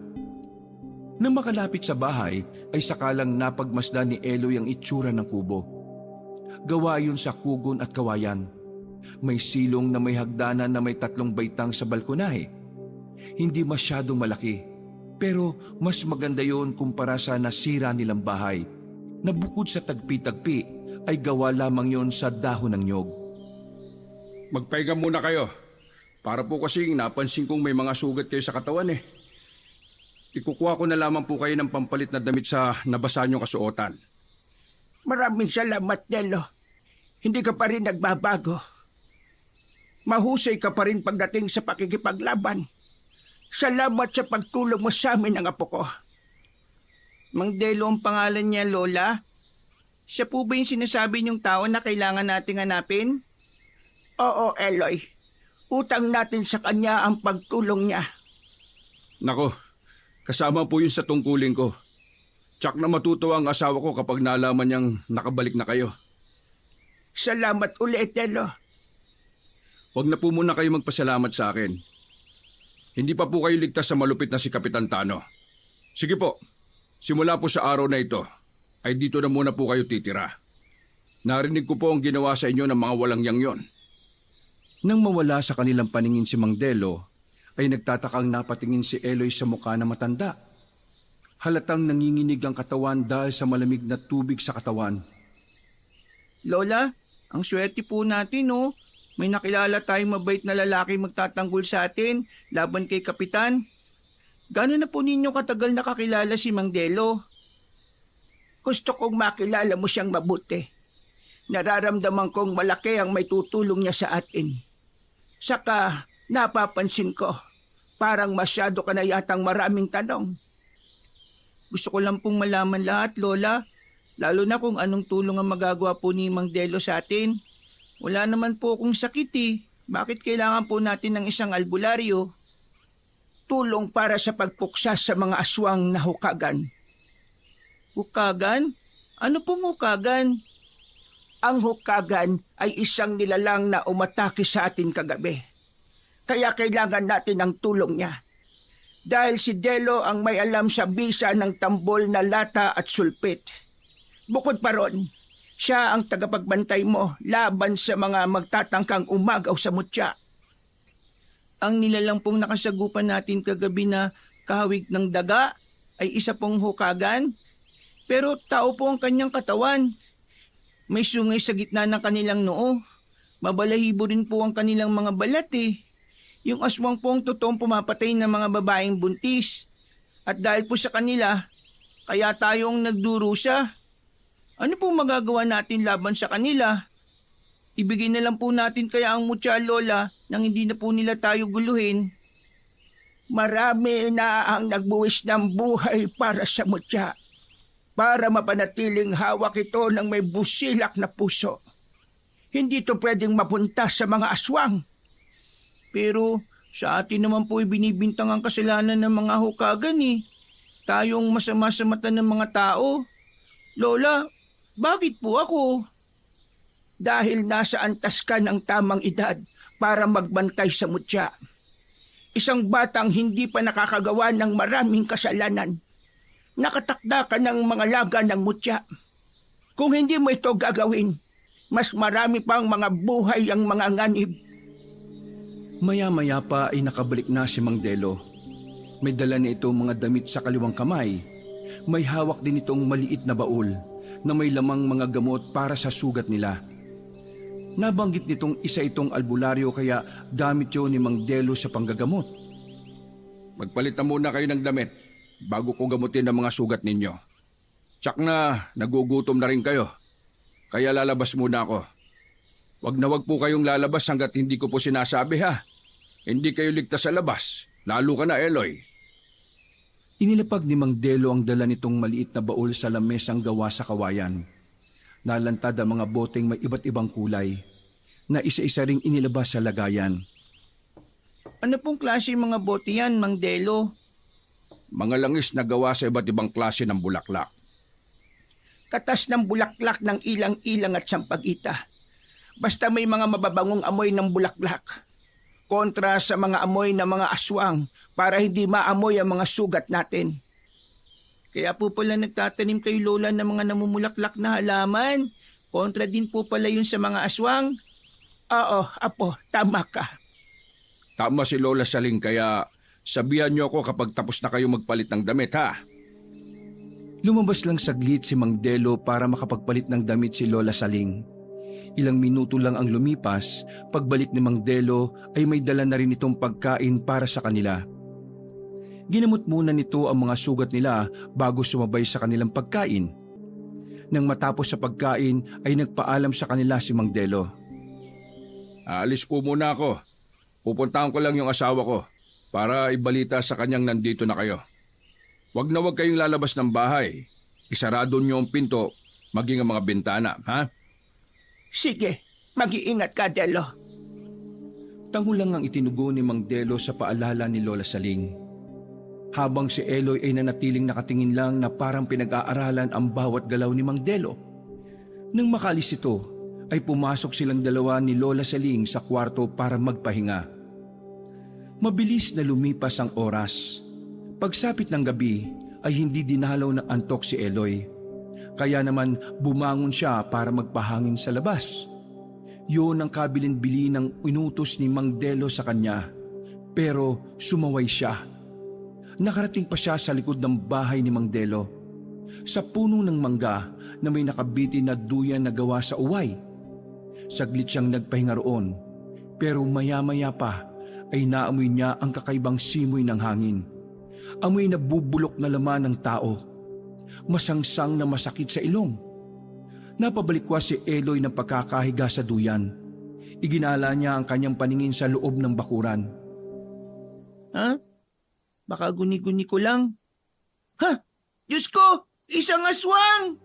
Nang makalapit sa bahay ay sakalang napagmasdan ni Eloy ang itsura ng kubo. Gawa yun sa kugon at kawayan. May silong na may hagdanan na may 3 baitang sa balkonahe. Hindi masyadong malaki, pero mas maganda yon kumpara sa nasira nilang bahay, na bukod sa tagpi-tagpi ay gawa lamang yon sa dahon ng nyog. Magpahinga muna kayo. Para po kasing napansin kong may mga sugat kayo sa katawan eh. Ikukuha ko na lamang po kayo ng pampalit na damit sa nabasa niyong kasuotan. Maraming salamat, Nelo. Hindi ka pa rin nagbabago. Mahusay ka pa rin pagdating sa pakikipaglaban. Salamat sa pagtulong mo sa amin ng apo ko. Mang Delo ang pangalan niya, Lola? Siya po ba yung sinasabi niyong tao na kailangan nating hanapin? Oo, Eloy. Utang natin sa kanya ang pagtulong niya. Nako, kasama po yun sa tungkulin ko. Tsak na matutuwa ang asawa ko kapag nalaman niyang nakabalik na kayo. Salamat ulit, Nelo. Huwag na po muna kayo magpasalamat sa akin. Hindi pa po kayo ligtas sa malupit na si Kapitan Tano. Sige po, simula po sa araw na ito, ay dito na muna po kayo titira. Narinig ko po ang ginawa sa inyo ng mga walang yang yon. Nang mawala sa kanilang paningin si Mang Delo, ay nagtatakang napatingin si Eloy sa mukha na matanda. Halatang nanginginig ang katawan dahil sa malamig na tubig sa katawan. Lola, ang swerte po natin, oh. May nakilala tayong mabait na lalaki magtatanggol sa atin laban kay Kapitan. Gano'n na po ninyo katagal nakakilala si Mang Delo? Gusto kong makilala mo siyang mabuti. Nararamdaman kong malaki ang may tutulong niya sa atin. Saka napapansin ko, parang masyado ka na yatang maraming tanong. Gusto ko lang pong malaman lahat, Lola. Lalo na kung anong tulong ang magagawa po ni Mang Delo sa atin. Wala naman po akong sakit eh. Bakit kailangan po natin ng isang albularyo? Tulong para sa pagpuksa sa mga aswang na hukagan. Hukagan? Ano pong hukagan? Ang hukagan ay isang nilalang na umatake sa atin kagabi. Kaya kailangan natin ng tulong niya. Dahil si Delo ang may alam sa bisa ng tambol na lata at sulpit. Bukod pa ron, siya ang tagapagbantay mo laban sa mga magtatangkang umagaw sa mutya. Ang nilalang pong nakasagupan natin kagabi na kahawig ng daga ay isa pong hukagan. Pero tao po ang kanyang katawan. May sungay sa gitna ng kanilang noo. Mabalahibo rin po ang kanilang mga balat eh. Yung aswang po ang totoong pumapatay ng mga babaeng buntis. At dahil po sa kanila, kaya tayong nagdurusa. Ano pong magagawa natin laban sa kanila? Ibigay na lang po natin kaya ang mutya, Lola, nang hindi na po nila tayo guluhin. Marami na ang nagbuwis ng buhay para sa mutya. Para mapanatiling hawak ito ng may busilak na puso. Hindi ito pwedeng mapunta sa mga aswang. Pero sa atin naman po ibinibintang ang kasalanan ng mga hukagan eh. Tayong masama sa mata ng mga tao. Lola, bakit po ako? Dahil nasa antas ka ng tamang edad para magbantay sa mutya. Isang batang hindi pa nakakagawa ng maraming kasalanan. Nakatakda ka ng mga laga ng mutya. Kung hindi mo ito gagawin, mas marami pang mga buhay ang mga nganib. Maya-maya pa ay nakabalik na si Mang Delo. May dala na itong mga damit sa kaliwang kamay. May hawak din itong maliit na baul na may lamang mga gamot para sa sugat nila. Nabanggit nitong isa itong albularyo kaya gamit yun ni Mang Delo sa panggagamot. Magpalit na muna kayo ng damit bago ko gamutin ang mga sugat ninyo. Tsak na, nagugutom na rin kayo. Kaya lalabas muna ako. Wag po kayong lalabas hanggat hindi ko po sinasabi ha. Hindi kayo ligtas sa labas, lalo ka na Eloy. Inilapag ni Mang Delo ang dala nitong maliit na baul sa lamesang gawa sa kawayan. Nalantad ang mga boteng may iba't ibang kulay na isa-isa ring inilabas sa lagayan. Ano pong klase mga bote yan, Mang Delo? Mga langis na gawa sa iba't ibang klase ng bulaklak. Katas ng bulaklak ng ilang-ilang at sampagita. Basta may mga mababangong amoy ng bulaklak. Kontra sa mga amoy ng mga aswang para hindi maamoy ang mga sugat natin. Kaya po pala nagtatanim kay Lola ng mga namumulaklak na halaman. Kontra din po pala yun sa mga aswang. Oo, apo, tama ka. Tama si Lola Saling kaya sabihan niyo ako kapag tapos na kayo magpalit ng damit ha. Lumabas lang saglit si Mang Delo para makapagpalit ng damit si Lola Saling. Ilang minuto lang ang lumipas, pagbalik ni Mang Delo ay may dala na rin itong pagkain para sa kanila. Ginamot muna nito ang mga sugat nila bago sumabay sa kanilang pagkain. Nang matapos sa pagkain ay nagpaalam sa kanila si Mang Delo. Alis po muna ako. Pupuntahan ko lang yung asawa ko para ibalita sa kanyang nandito na kayo. Wag na wag kayong lalabas ng bahay. Isarado niyo ang pinto, maging ang mga bintana, ha? Sige, mag-iingat ka, Delo. Tango lang ang itinugo ni Mang Delo sa paalala ni Lola Saling. Habang si Eloy ay nanatiling nakatingin lang na parang pinag-aaralan ang bawat galaw ni Mang Delo. Nang makalis ito, ay pumasok silang dalawa ni Lola Saling sa kwarto para magpahinga. Mabilis na lumipas ang oras. Pagsapit ng gabi ay hindi dinalaw ng antok si Eloy. Kaya naman bumangon siya para magpahangin sa labas. Yun ang kabilin-bili ng inutos ni Mang Delo sa kanya. Pero sumaway siya. Nakarating pa siya sa likod ng bahay ni Mang Delo. Sa puno ng mangga na may nakabitin na duyan na gawa sa uway. Saglit siyang nagpahinga roon. Pero maya-maya pa ay naamoy niya ang kakaibang simoy ng hangin. Amoy na bubulok na laman ng tao. masangsang na masakit sa ilong. Napabalikwas si Eloy ng pagkakahiga sa duyan. Iginala niya ang kanyang paningin sa loob ng bakuran. Ha? Baka guni-guni ko lang. Ha? Diyos ko! Isang aswang!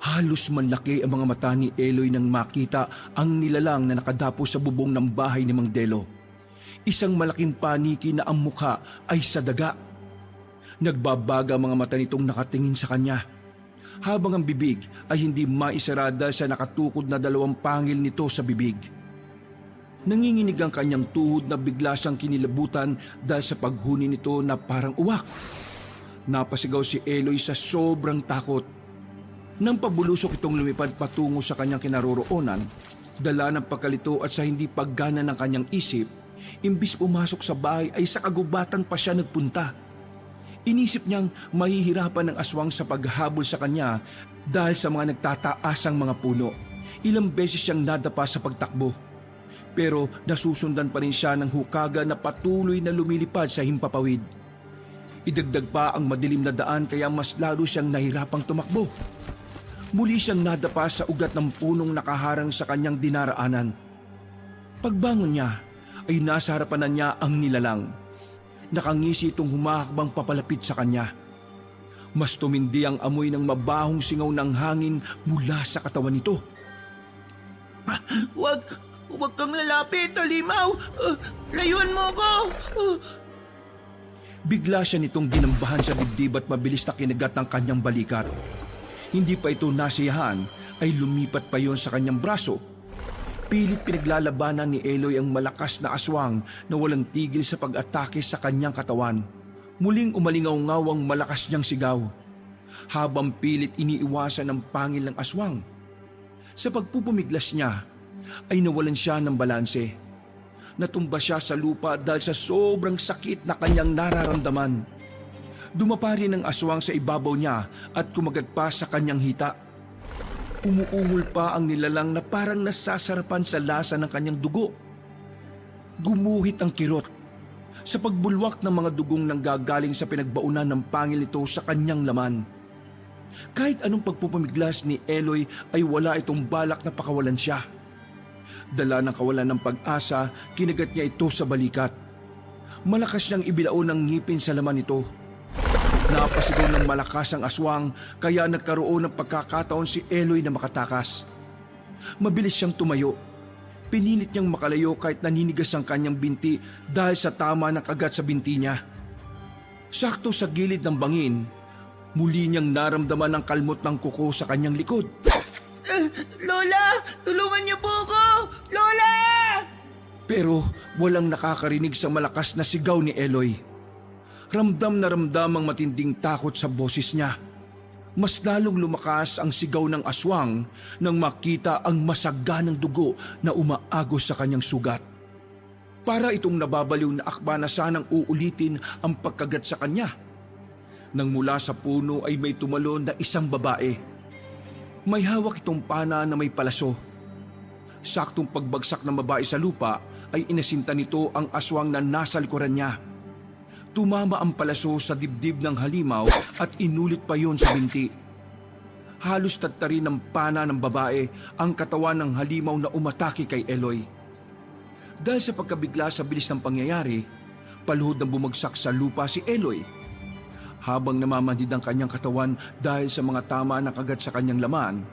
Halos manlaki ang mga mata ni Eloy nang makita ang nilalang na nakadapo sa bubong ng bahay ni Mang Delo. Isang malaking paniki na ang mukha ay sa daga. Nagbabaga ang mga mata nitong nakatingin sa kanya, habang ang bibig ay hindi maisarada sa nakatukod na 2 pangil nito sa bibig. Nanginginig ang kanyang tuhod na bigla siyang kinilabutan dahil sa paghuni nito na parang uwak. Napasigaw si Eloy sa sobrang takot. Nang pabulusok itong lumipad patungo sa kanyang kinaroroonan, dala ng pagkalito at sa hindi paggana ng kanyang isip, imbis pumasok sa bahay ay sa kagubatan pa siya nagpunta. Inisip niyang mahihirapan ng aswang sa paghabol sa kanya dahil sa mga nagtataasang mga puno. Ilang beses siyang nadapa sa pagtakbo. Pero nasusundan pa rin siya ng hukaga na patuloy na lumilipad sa himpapawid. Idagdag pa ang madilim na daan kaya mas lalo siyang nahirapang tumakbo. Muli siyang nadapa sa ugat ng punong nakaharang sa kanyang dinaraanan. Pagbangon niya ay nasa harapan na niya ang nilalang. Nakangisi itong humahakbang papalapit sa kanya. Mas tumindi ang amoy ng mabahong singaw ng hangin mula sa katawan nito. Huwag kang lalapit, Halimaw! Layuan mo ako! Bigla siya nitong ginambahan sa dibdib at mabilis na kinagat ng kanyang balikat. Hindi pa ito nasiyahan ay lumipat pa yon sa kanyang braso. Pilit pinaglalabanan ni Eloy ang malakas na aswang na walang tigil sa pag-atake sa kanyang katawan. Muling umalingaw-ngaw ang malakas niyang sigaw, habang pilit iniiwasan ang pangil ng aswang. Sa pagpupumiglas niya, ay nawalan siya ng balanse. Natumba siya sa lupa dahil sa sobrang sakit na kanyang nararamdaman. Dumapa rin ang aswang sa ibabaw niya at kumagat pa sa kanyang hita. Umuungol pa ang nilalang na parang nasasarapan sa lasa ng kanyang dugo. Gumuhit ang kirot sa pagbulwak ng mga dugong nanggagaling sa pinagbaunan ng pangil nito sa kanyang laman. Kahit anong pagpupumiglas ni Eloy ay wala itong balak na pakawalan siya. Dala ng kawalan ng pag-asa, kinagat niya ito sa balikat. Malakas niyang ibilaon ng ngipin sa laman nito. Napasigaw ng malakas ang aswang kaya nagkaroon ng pagkakataon si Eloy na makatakas. Mabilis siyang tumayo. Pinilit niyang makalayo kahit naninigas ang kanyang binti dahil sa tama ng kagat sa binti niya. Sakto sa gilid ng bangin, muli niyang naramdaman ang kalmot ng kuko sa kanyang likod. Lola! Tulungan niyo po ako! Lola! Pero walang nakakarinig sa malakas na sigaw ni Eloy. Ramdam na ramdam ang matinding takot sa boses niya. Mas lalong lumakas ang sigaw ng aswang nang makita ang masaganang dugo na umaagos sa kanyang sugat. Para itong nababaliw na akba na sanang uulitin ang pagkagat sa kanya. Nang mula sa puno ay may tumalon na isang babae. May hawak itong pana na may palaso. Saktong pagbagsak ng babae sa lupa ay inasinta nito ang aswang na nasa likuran niya. Tumama ang palaso sa dibdib ng halimaw at inulit pa yon sa binti. Halos tattarin ng pana ng babae ang katawan ng halimaw na umatake kay Eloy. Dahil sa pagkabigla sa bilis ng pangyayari, paluhod na bumagsak sa lupa si Eloy. Habang namamanhid ang kanyang katawan dahil sa mga tama na kagat sa kanyang laman,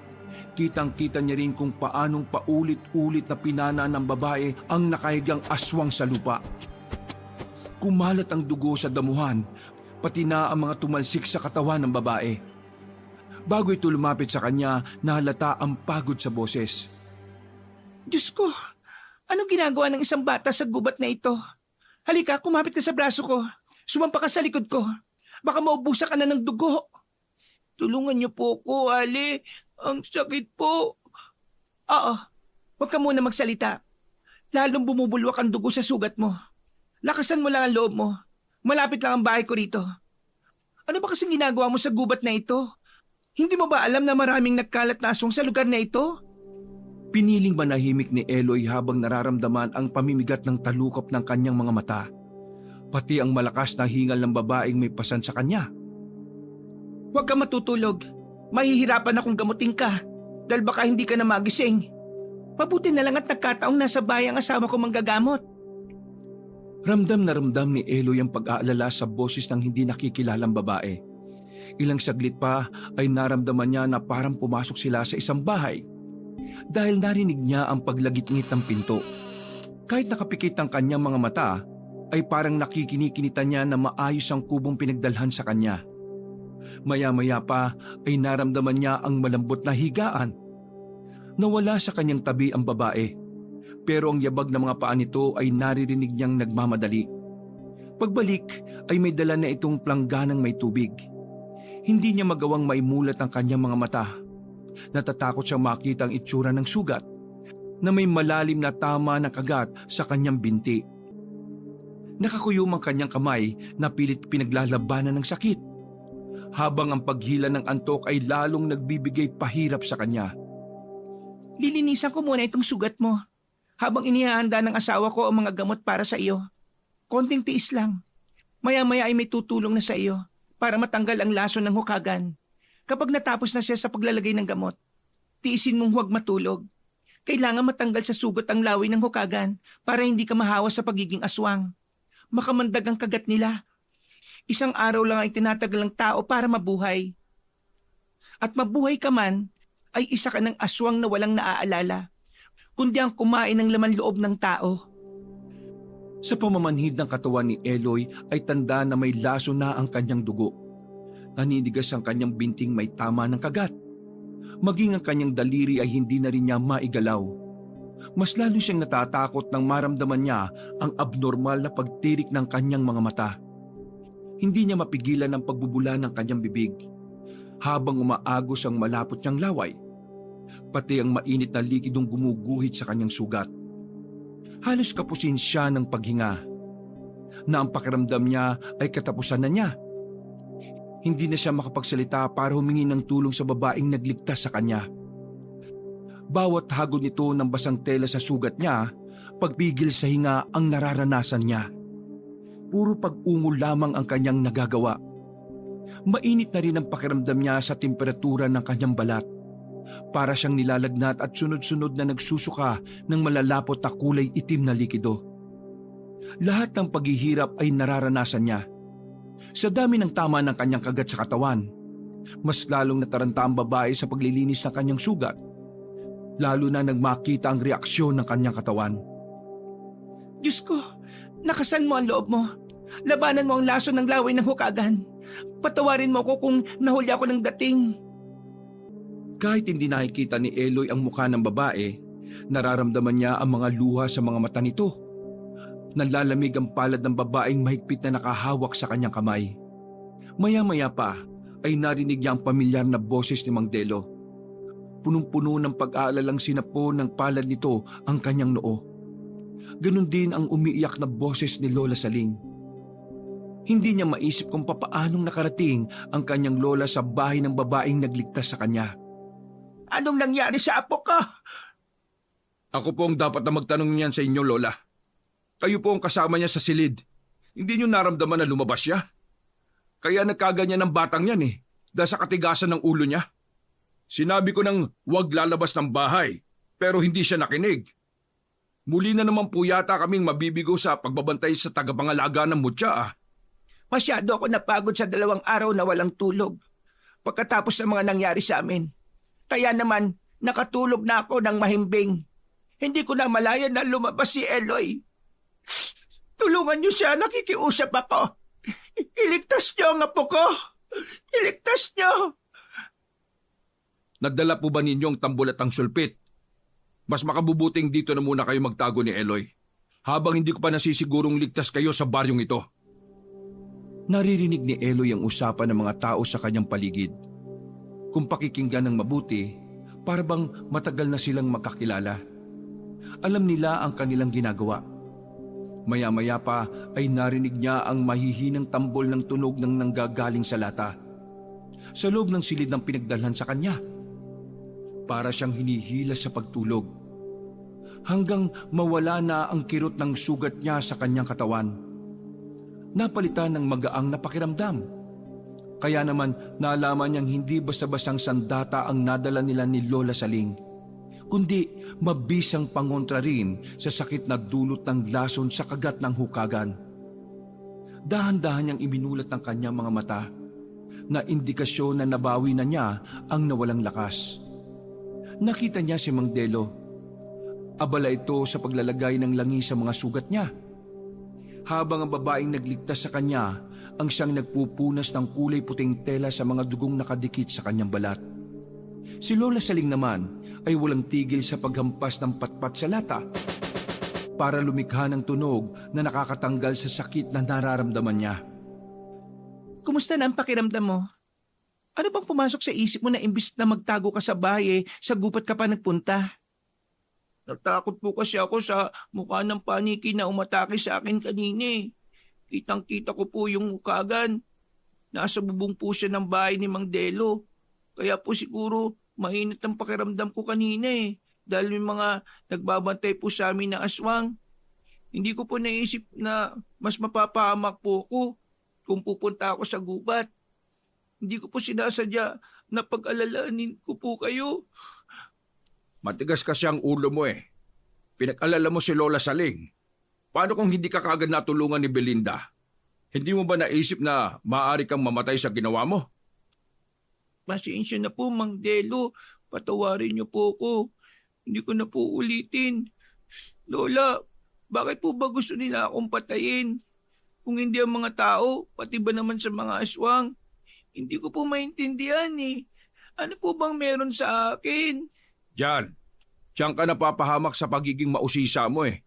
kitang-kita niya rin kung paanong paulit-ulit na pinana ng babae ang nakahigang aswang sa lupa. Kumalat ang dugo sa damuhan, pati na ang mga tumalsik sa katawan ng babae. Bago ito lumapit sa kanya, nahalata ang pagod sa boses. Diyos ko! Anong ginagawa ng isang bata sa gubat na ito? Halika, kumapit ka sa braso ko. Sumampa ka sa likod ko. Baka maubusan ka na ng dugo. Tulungan niyo po ko, Ali. Ang sakit po. Oo, huwag ka muna magsalita. Lalong bumubulwak ang dugo sa sugat mo. Lakasan mo lang ang loob mo. Malapit lang ang bahay ko rito. Ano ba kasing ginagawa mo sa gubat na ito? Hindi mo ba alam na maraming nagkalat na aswang sa lugar na ito? Piniling manahimik ni Eloy habang nararamdaman ang pamimigat ng talukap ng kanyang mga mata. Pati ang malakas na hingal ng babaeng may pasan sa kanya. Huwag ka matutulog. Mahihirapan akong gamutin ka dahil baka hindi ka na magising. Mabuti na lang at nagkataong nasa bahay ang asawa ko manggagamot. Ramdam na ramdam ni Eloy ang pag-aalala sa boses ng hindi nakikilalang babae. Ilang saglit pa ay naramdaman niya na parang pumasok sila sa isang bahay dahil narinig niya ang paglagit-ngit ng pinto. Kahit nakapikit ang kanyang mga mata, ay parang nakikinikinita niya na maayos ang kubong pinagdalhan sa kanya. Maya-maya pa ay naramdaman niya ang malambot na higaan. Nawala sa kanyang tabi ang babae, pero ang yabag ng mga paa nito ay naririnig niyang nagmamadali. Pagbalik ay may dala na itong plangganang may tubig. Hindi niya magawang maimulat ang kanyang mga mata. Natatakot siyang makita ang itsura ng sugat na may malalim na tama na kagat sa kanyang binti. Nakakuyom ang kanyang kamay na pilit pinaglalabanan ng sakit, habang ang paghila ng antok ay lalong nagbibigay pahirap sa kanya. Lilinisan ko muna itong sugat mo habang inihahanda ng asawa ko ang mga gamot para sa iyo. Konting tiis lang. Maya-maya ay may tutulong na sa iyo para matanggal ang lason ng hukagan. Kapag natapos na siya sa paglalagay ng gamot, tiisin mong huwag matulog. Kailangan matanggal sa sugat ang lawi ng hukagan para hindi ka mahawa sa pagiging aswang. Makamandag ang kagat nila. Isang araw lang ay tinatagal ng tao para mabuhay. At mabuhay ka man, ay isa ka ng aswang na walang naaalala, kundi ang kumain ng laman loob ng tao. Sa pamamanhid ng katawan ni Eloy ay tanda na may laso na ang kanyang dugo. Naninigas ang kanyang binting may tama ng kagat. Maging ang kanyang daliri ay hindi na rin niya maigalaw. Mas lalo siyang natatakot nang maramdaman niya ang abnormal na pagtirik ng kanyang mga mata. Hindi niya mapigilan ang pagbubula ng kanyang bibig habang umaagos ang malapot niyang laway, pati ang mainit na likidong gumuguhit sa kanyang sugat. Halos kapusin siya ng paghinga, na ang pakiramdam niya ay katapusan na niya. Hindi na siya makapagsalita para humingi ng tulong sa babaeng nagligtas sa kanya. Bawat hagod nito ng basang tela sa sugat niya, pagpigil sa hinga ang nararanasan niya. Puro pag-ungol lamang ang kanyang nagagawa. Mainit na rin ang pakiramdam niya sa temperatura ng kanyang balat. Para siyang nilalagnat at sunod-sunod na nagsusuka ng malalapot na kulay itim na likido. Lahat ng paghihirap ay nararanasan niya. Sa dami ng tama ng kanyang kagat sa katawan, mas lalong nataranta ang babae sa paglilinis ng kanyang sugat, lalo na nang makita ang reaksyon ng kanyang katawan. Diyos ko, nakasan mo ang loob mo. Labanan mo ang laso ng laway ng hukagan. Patawarin mo ako kung nahuli ako ng dating. Kahit hindi nakikita ni Eloy ang mukha ng babae, nararamdaman niya ang mga luha sa mga mata nito. Nanlalamig ang palad ng babaeng mahigpit na nakahawak sa kanyang kamay. Maya-maya pa ay narinig niya ang pamilyar na boses ni Mang Delo. Punong-puno ng pag-aalalang sinapo ng palad nito ang kanyang noo. Ganon din ang umiiyak na boses ni Lola Saling. Hindi niya maisip kung papaanong nakarating ang kanyang lola sa bahay ng babaeng nagligtas sa kanya. Anong nangyari sa apo ko? Ako po ang dapat na magtanong niyan sa inyo, Lola. Kayo po ang kasama niya sa silid. Hindi niyo naramdaman na lumabas siya? Kaya nagkaganyan ng batang yan dahil sa katigasan ng ulo niya. Sinabi ko nang huwag lalabas ng bahay, pero hindi siya nakinig. Muli na naman po yata kaming mabibigo sa pagbabantay sa tagapangalaga ng mutya. Masyado ako napagod sa 2 araw na walang tulog pagkatapos ng mga nangyari sa amin. Kaya naman, nakatulog na ako ng mahimbing. Hindi ko na malaya na lumabas si Eloy. Tulungan niyo siya, nakikiusap ako. Iligtas niyo ang apo ko. Iligtas niyo. Nadala po ba ninyong tambol at ang sulpit? Mas makabubuting dito na muna kayo magtago ni Eloy, habang hindi ko pa nasisigurong ligtas kayo sa baryong ito. Naririnig ni Eloy ang usapan ng mga tao sa kanyang paligid. Kung pakikinggan ng mabuti, para bang matagal na silang magkakilala. Alam nila ang kanilang ginagawa. Maya-maya pa ay narinig niya ang mahihinang tambol ng tunog ng nanggagaling sa lata. Sa loob ng silid ng pinagdalhan sa kanya. Para siyang hinihila sa pagtulog. Hanggang mawala na ang kirot ng sugat niya sa kanyang katawan. Napalitan ng magaang na pakiramdam. Kaya naman nalaman niyang hindi basta-bastang sandata ang nadala nila ni Lola Saling, kundi mabisang pangontra rin sa sakit na dulot ng lason sa kagat ng hukagan. Dahan-dahan niyang iminulat ng kanyang mga mata na indikasyon na nabawi na niya ang nawalang lakas. Nakita niya si Mang Delo. Abala ito sa paglalagay ng langi sa mga sugat niya. Habang ang babaeng nagligtas sa kanya ang siyang nagpupunas ng kulay puting tela sa mga dugong nakadikit sa kanyang balat. Si Lola Saling naman ay walang tigil sa paghampas ng patpat sa lata para lumikha ng tunog na nakakatanggal sa sakit na nararamdaman niya. Kumusta na ang pakiramdam mo? Ano bang pumasok sa isip mo na imbis na magtago ka sa bahay, sa gubat ka pa nagpunta? Natakot po kasi ako sa mukha ng paniki na umatake sa akin kanina eh. Kitang-kita ko po yung hukagan. Nasa bubong po siya ng bahay ni Mang Delo. Kaya po siguro mainit ang pakiramdam ko kanina eh. Dahil may mga nagbabantay po sa amin na aswang. Hindi ko po naisip na mas mapapahamak po ako kung pupunta ako sa gubat. Hindi ko po sinasadya na pag-alalanin ko po kayo. Matigas kasi ang ulo mo eh. Pinag-alala mo si Lola Saling. Paano kung hindi ka kaagad natulungan ni Belinda? Hindi mo ba naisip na maaari kang mamatay sa ginawa mo? Pasensya na po, Mang Delo. Patawarin niyo po ako. Hindi ko na po ulitin. Lola, bakit po ba gusto nila akong patayin? Kung hindi ang mga tao, pati ba naman sa mga aswang? Hindi ko po maintindihan eh. Ano po bang meron sa akin? Diyan ka napapahamak sa pagiging mausisa mo eh.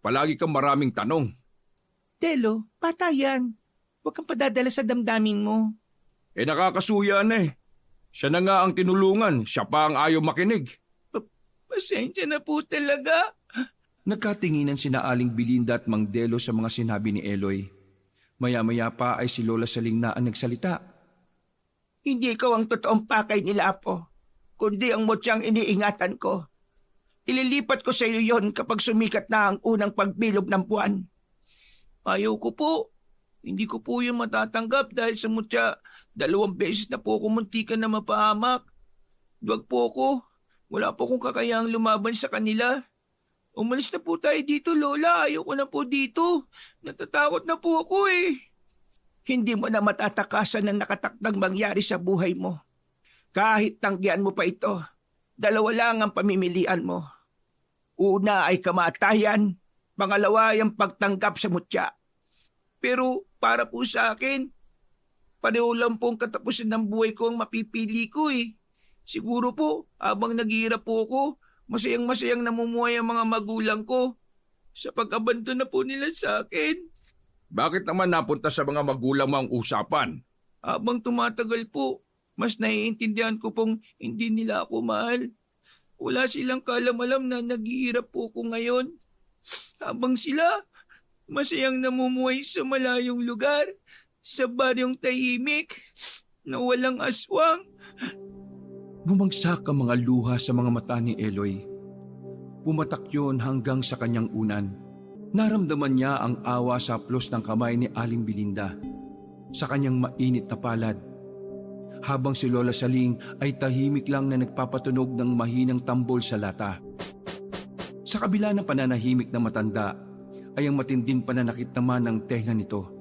Palagi kang maraming tanong. Delo, patayan. Huwag kang padadala sa damdamin mo. Eh nakakasuya na eh. Siya na nga ang tinulungan, siya pa ang ayaw makinig. Pasensya na po talaga. Nagkatinginan sina Aling Belinda at Mang Delo sa mga sinabi ni Eloy. Maya-maya pa ay si Lola Saling na ang nagsalita. Hindi ikaw ang totoong pakay nila, Apo, kundi ang mutyang iniingatan ko. Ililipat ko sa iyo yon kapag sumikat na ang unang pagbilog ng buwan. Ayaw ko po. Hindi ko po yung matatanggap dahil sa mutya 2 beses na po ako muntikan na mapahamak. Duwag po ko. Wala po akong kakayahang lumaban sa kanila. Umalis na po tayo dito, Lola. Ayaw ko na po dito. Natatakot na po ako eh. Hindi mo na matatakasan ang nakatakdang mangyari sa buhay mo. Kahit tanggihan mo pa ito, 2 lang ang pamimilian mo. Una ay kamatayan, pangalawa ay ang pagtanggap sa mutya. Pero para po sa akin, pareho lang pong katapusan ng buhay ko ang mapipili ko eh. Siguro po, habang naghihirap po ako, masayang-masayang namumuhay ang mga magulang ko sa pag-abandon na po nila sa akin. Bakit naman napunta sa mga magulang mo ang usapan? Habang tumatagal po, mas naiintindihan ko pong hindi nila ako mahal. Wala silang kaalam-alam na naghihirap po ko ngayon. Habang sila, masayang namumuhay sa malayong lugar, sa baryong tahimik, na walang aswang. Bumagsak ang mga luha sa mga mata ni Eloy. Pumatak yun hanggang sa kanyang unan. Naramdaman niya ang awa sa haplos ng kamay ni Aling Belinda sa kanyang mainit na palad. Habang si Lola Saling ay tahimik lang na nagpapatunog ng mahinang tambol sa lata. Sa kabila ng pananahimik na matanda ay ang matinding pananakit naman ng tenga nito.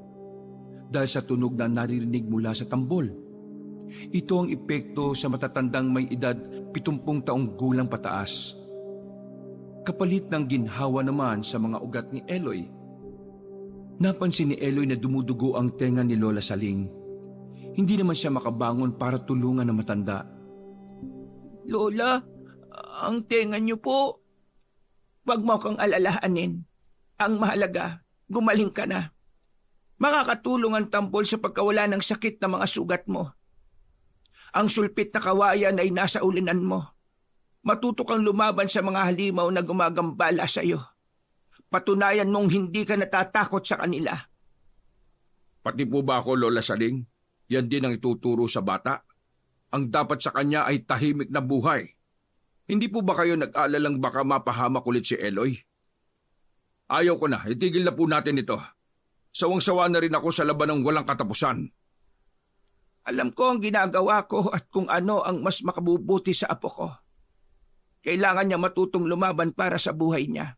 Dahil sa tunog na naririnig mula sa tambol. Ito ang epekto sa matatandang may edad 70 taong gulang pataas. Kapalit ng ginhawa naman sa mga ugat ni Eloy. Napansin ni Eloy na dumudugo ang tenga ni Lola Saling. Hindi naman siya makabangon para tulungan ang matanda. Lola, ang tenga niyo po. Huwag mo kang alalahanin. Ang mahalaga, gumaling ka na. Makakatulong ang tambol sa pagkawala ng sakit ng mga sugat mo. Ang sulpit na kawayan ay nasa ulinan mo. Matuto kang lumaban sa mga halimaw na gumagambala sa iyo. Patunayan mong hindi ka natatakot sa kanila. Pati po ba ako, Lola Saling? Yan din ang ituturo sa bata. Ang dapat sa kanya ay tahimik na buhay. Hindi po ba kayo nag-alalang baka mapahamak ulit si Eloy? Ayaw ko na, itigil na po natin ito. Sawang-sawa na rin ako sa laban ng walang katapusan. Alam ko ang ginagawa ko at kung ano ang mas makabubuti sa apo ko. Kailangan niya matutong lumaban para sa buhay niya.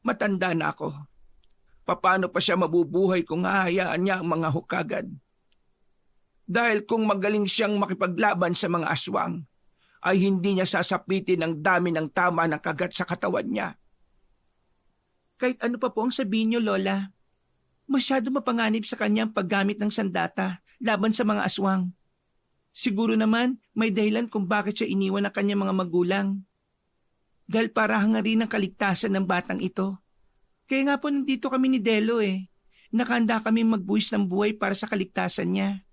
Matanda na ako. Paano pa siya mabubuhay kung hahayaan niya ang mga hukagad? Dahil kung magaling siyang makipaglaban sa mga aswang, ay hindi niya sasapitin ang dami ng tama ng kagat sa katawan niya. Kahit ano pa po ang sabihin niyo, Lola, masyado mapanganib sa kanya ang paggamit ng sandata laban sa mga aswang. Siguro naman may dahilan kung bakit siya iniwan ng kanyang mga magulang. Dahil para hangarin ang kaligtasan ng batang ito. Kaya nga po nandito kami ni Delo Nakahanda kami magbuwis ng buhay para sa kaligtasan niya.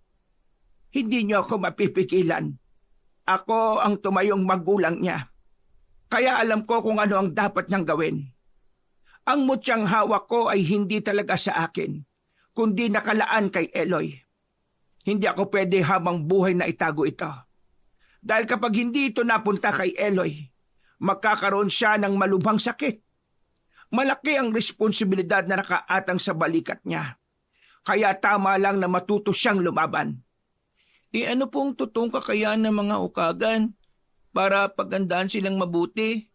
Hindi niyo ako mapipigilan. Ako ang tumayong magulang niya. Kaya alam ko kung ano ang dapat niyang gawin. Ang mutyang hawak ko ay hindi talaga sa akin, kundi nakalaan kay Eloy. Hindi ako pwede habang buhay na itago ito. Dahil kapag hindi ito napunta kay Eloy, magkakaroon siya ng malubhang sakit. Malaki ang responsibilidad na nakaatang sa balikat niya. Kaya tama lang na matuto siyang lumaban. Ano pong totoong kakayahan ng mga ukagan para pagandaan silang mabuti?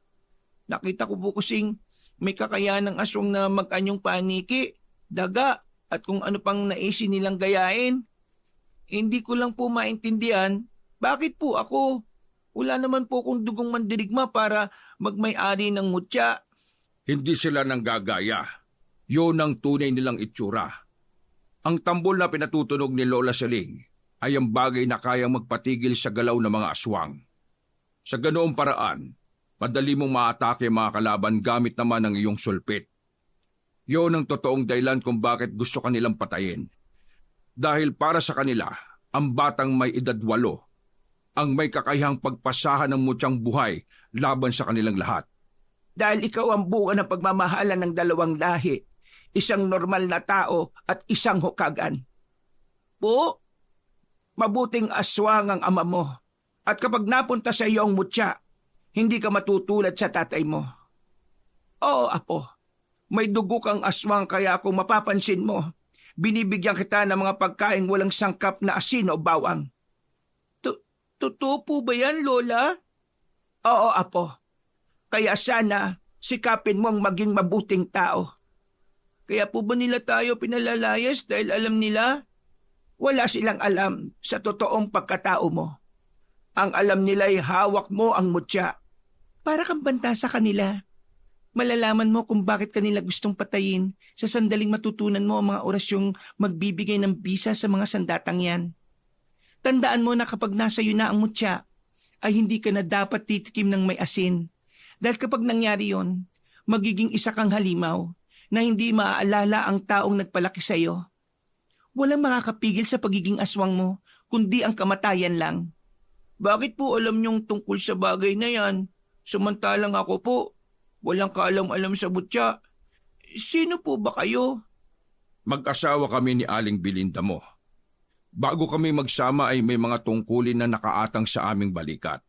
Nakita ko po kasing may kakayahan ng aswang na mag-anyong paniki, daga, at kung ano pang naisin nilang gayain. Hindi ko lang po maintindihan, bakit po ako? Wala naman po akong dugong mandirigma para magmay-ari ng mutya. Hindi sila nanggagaya. Yun ang tunay nilang itsura. Ang tambol na pinatutunog ni Lola Seling ay ang bagay na kayang magpatigil sa galaw ng mga aswang. Sa ganoong paraan, madali mong maatake mga kalaban gamit naman ang iyong sulpit. Yun ang totoong dahilan kung bakit gusto kanilang patayin. Dahil para sa kanila, ang batang may edad 8 ang may kakayahang pagpasahan ng mutyang buhay laban sa kanilang lahat. Dahil ikaw ang bunga ng pagmamahalan ng dalawang lahi, isang normal na tao at isang hukagan. Po? Mabuting aswang ang ama mo, at kapag napunta sa iyo ang mutya, hindi ka matutulad sa tatay mo. Oo, apo, may dugo kang aswang kaya kung mapapansin mo, binibigyan kita ng mga pagkain walang sangkap na asin o bawang. Totoo po ba yan, Lola? Oo, apo. Kaya sana sikapin mong maging mabuting tao. Kaya po ba nila tayo pinalalayas dahil alam nila? Wala silang alam sa totoong pagkatao mo. Ang alam nila'y hawak mo ang mutya. Para kang banta sa kanila. Malalaman mo kung bakit kanila gustong patayin sa sandaling matutunan mo ang mga orasyong magbibigay ng bisa sa mga sandatang yan. Tandaan mo na kapag nasa iyo na ang mutya, ay hindi ka na dapat titikim ng may asin. Dahil kapag nangyari yon, magiging isa kang halimaw na hindi maaalala ang taong nagpalaki sa iyo. Walang makakapigil sa pagiging aswang mo, kundi ang kamatayan lang. Bakit po alam niyong tungkol sa bagay na yan? Samantalang ako po, walang kaalam-alam sa mutya. Sino po ba kayo? Mag-asawa kami ni Aling Belinda mo. Bago kami magsama ay may mga tungkulin na nakaatang sa aming balikat.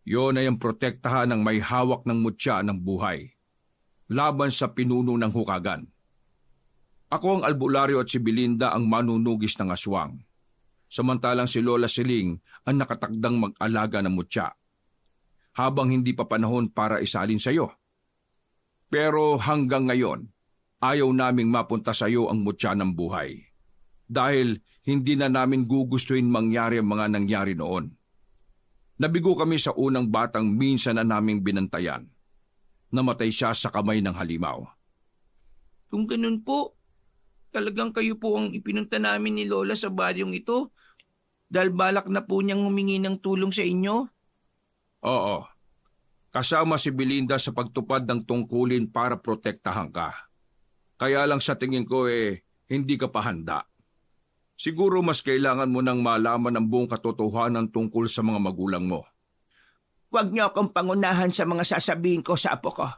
Yon ay ang protektahan ng may hawak ng mutya ng buhay, laban sa pinuno ng hukagan. Ako ang albularyo at si Belinda ang manunugis ng aswang, samantalang si Lola Seling ang nakatakdang mag-alaga ng mutya, habang hindi pa panahon para isalin sa iyo. Pero hanggang ngayon, ayaw naming mapunta sa iyo ang mutya ng buhay, dahil hindi na namin gugustuhin mangyari ang mga nangyari noon. Nabigo kami sa unang batang minsan na naming binantayan. Namatay siya sa kamay ng halimaw. Kung ganun po, talagang kayo po ang ipinunta namin ni Lola sa baryong ito dahil balak na po niyang humingi ng tulong sa inyo? Oo. Kasama si Belinda sa pagtupad ng tungkulin para protektahan ka. Kaya lang sa tingin ko hindi ka pa handa. Siguro mas kailangan mo nang malaman ang buong katotohanan tungkol sa mga magulang mo. Huwag niyo akong pangunahan sa mga sasabihin ko sa apo ko.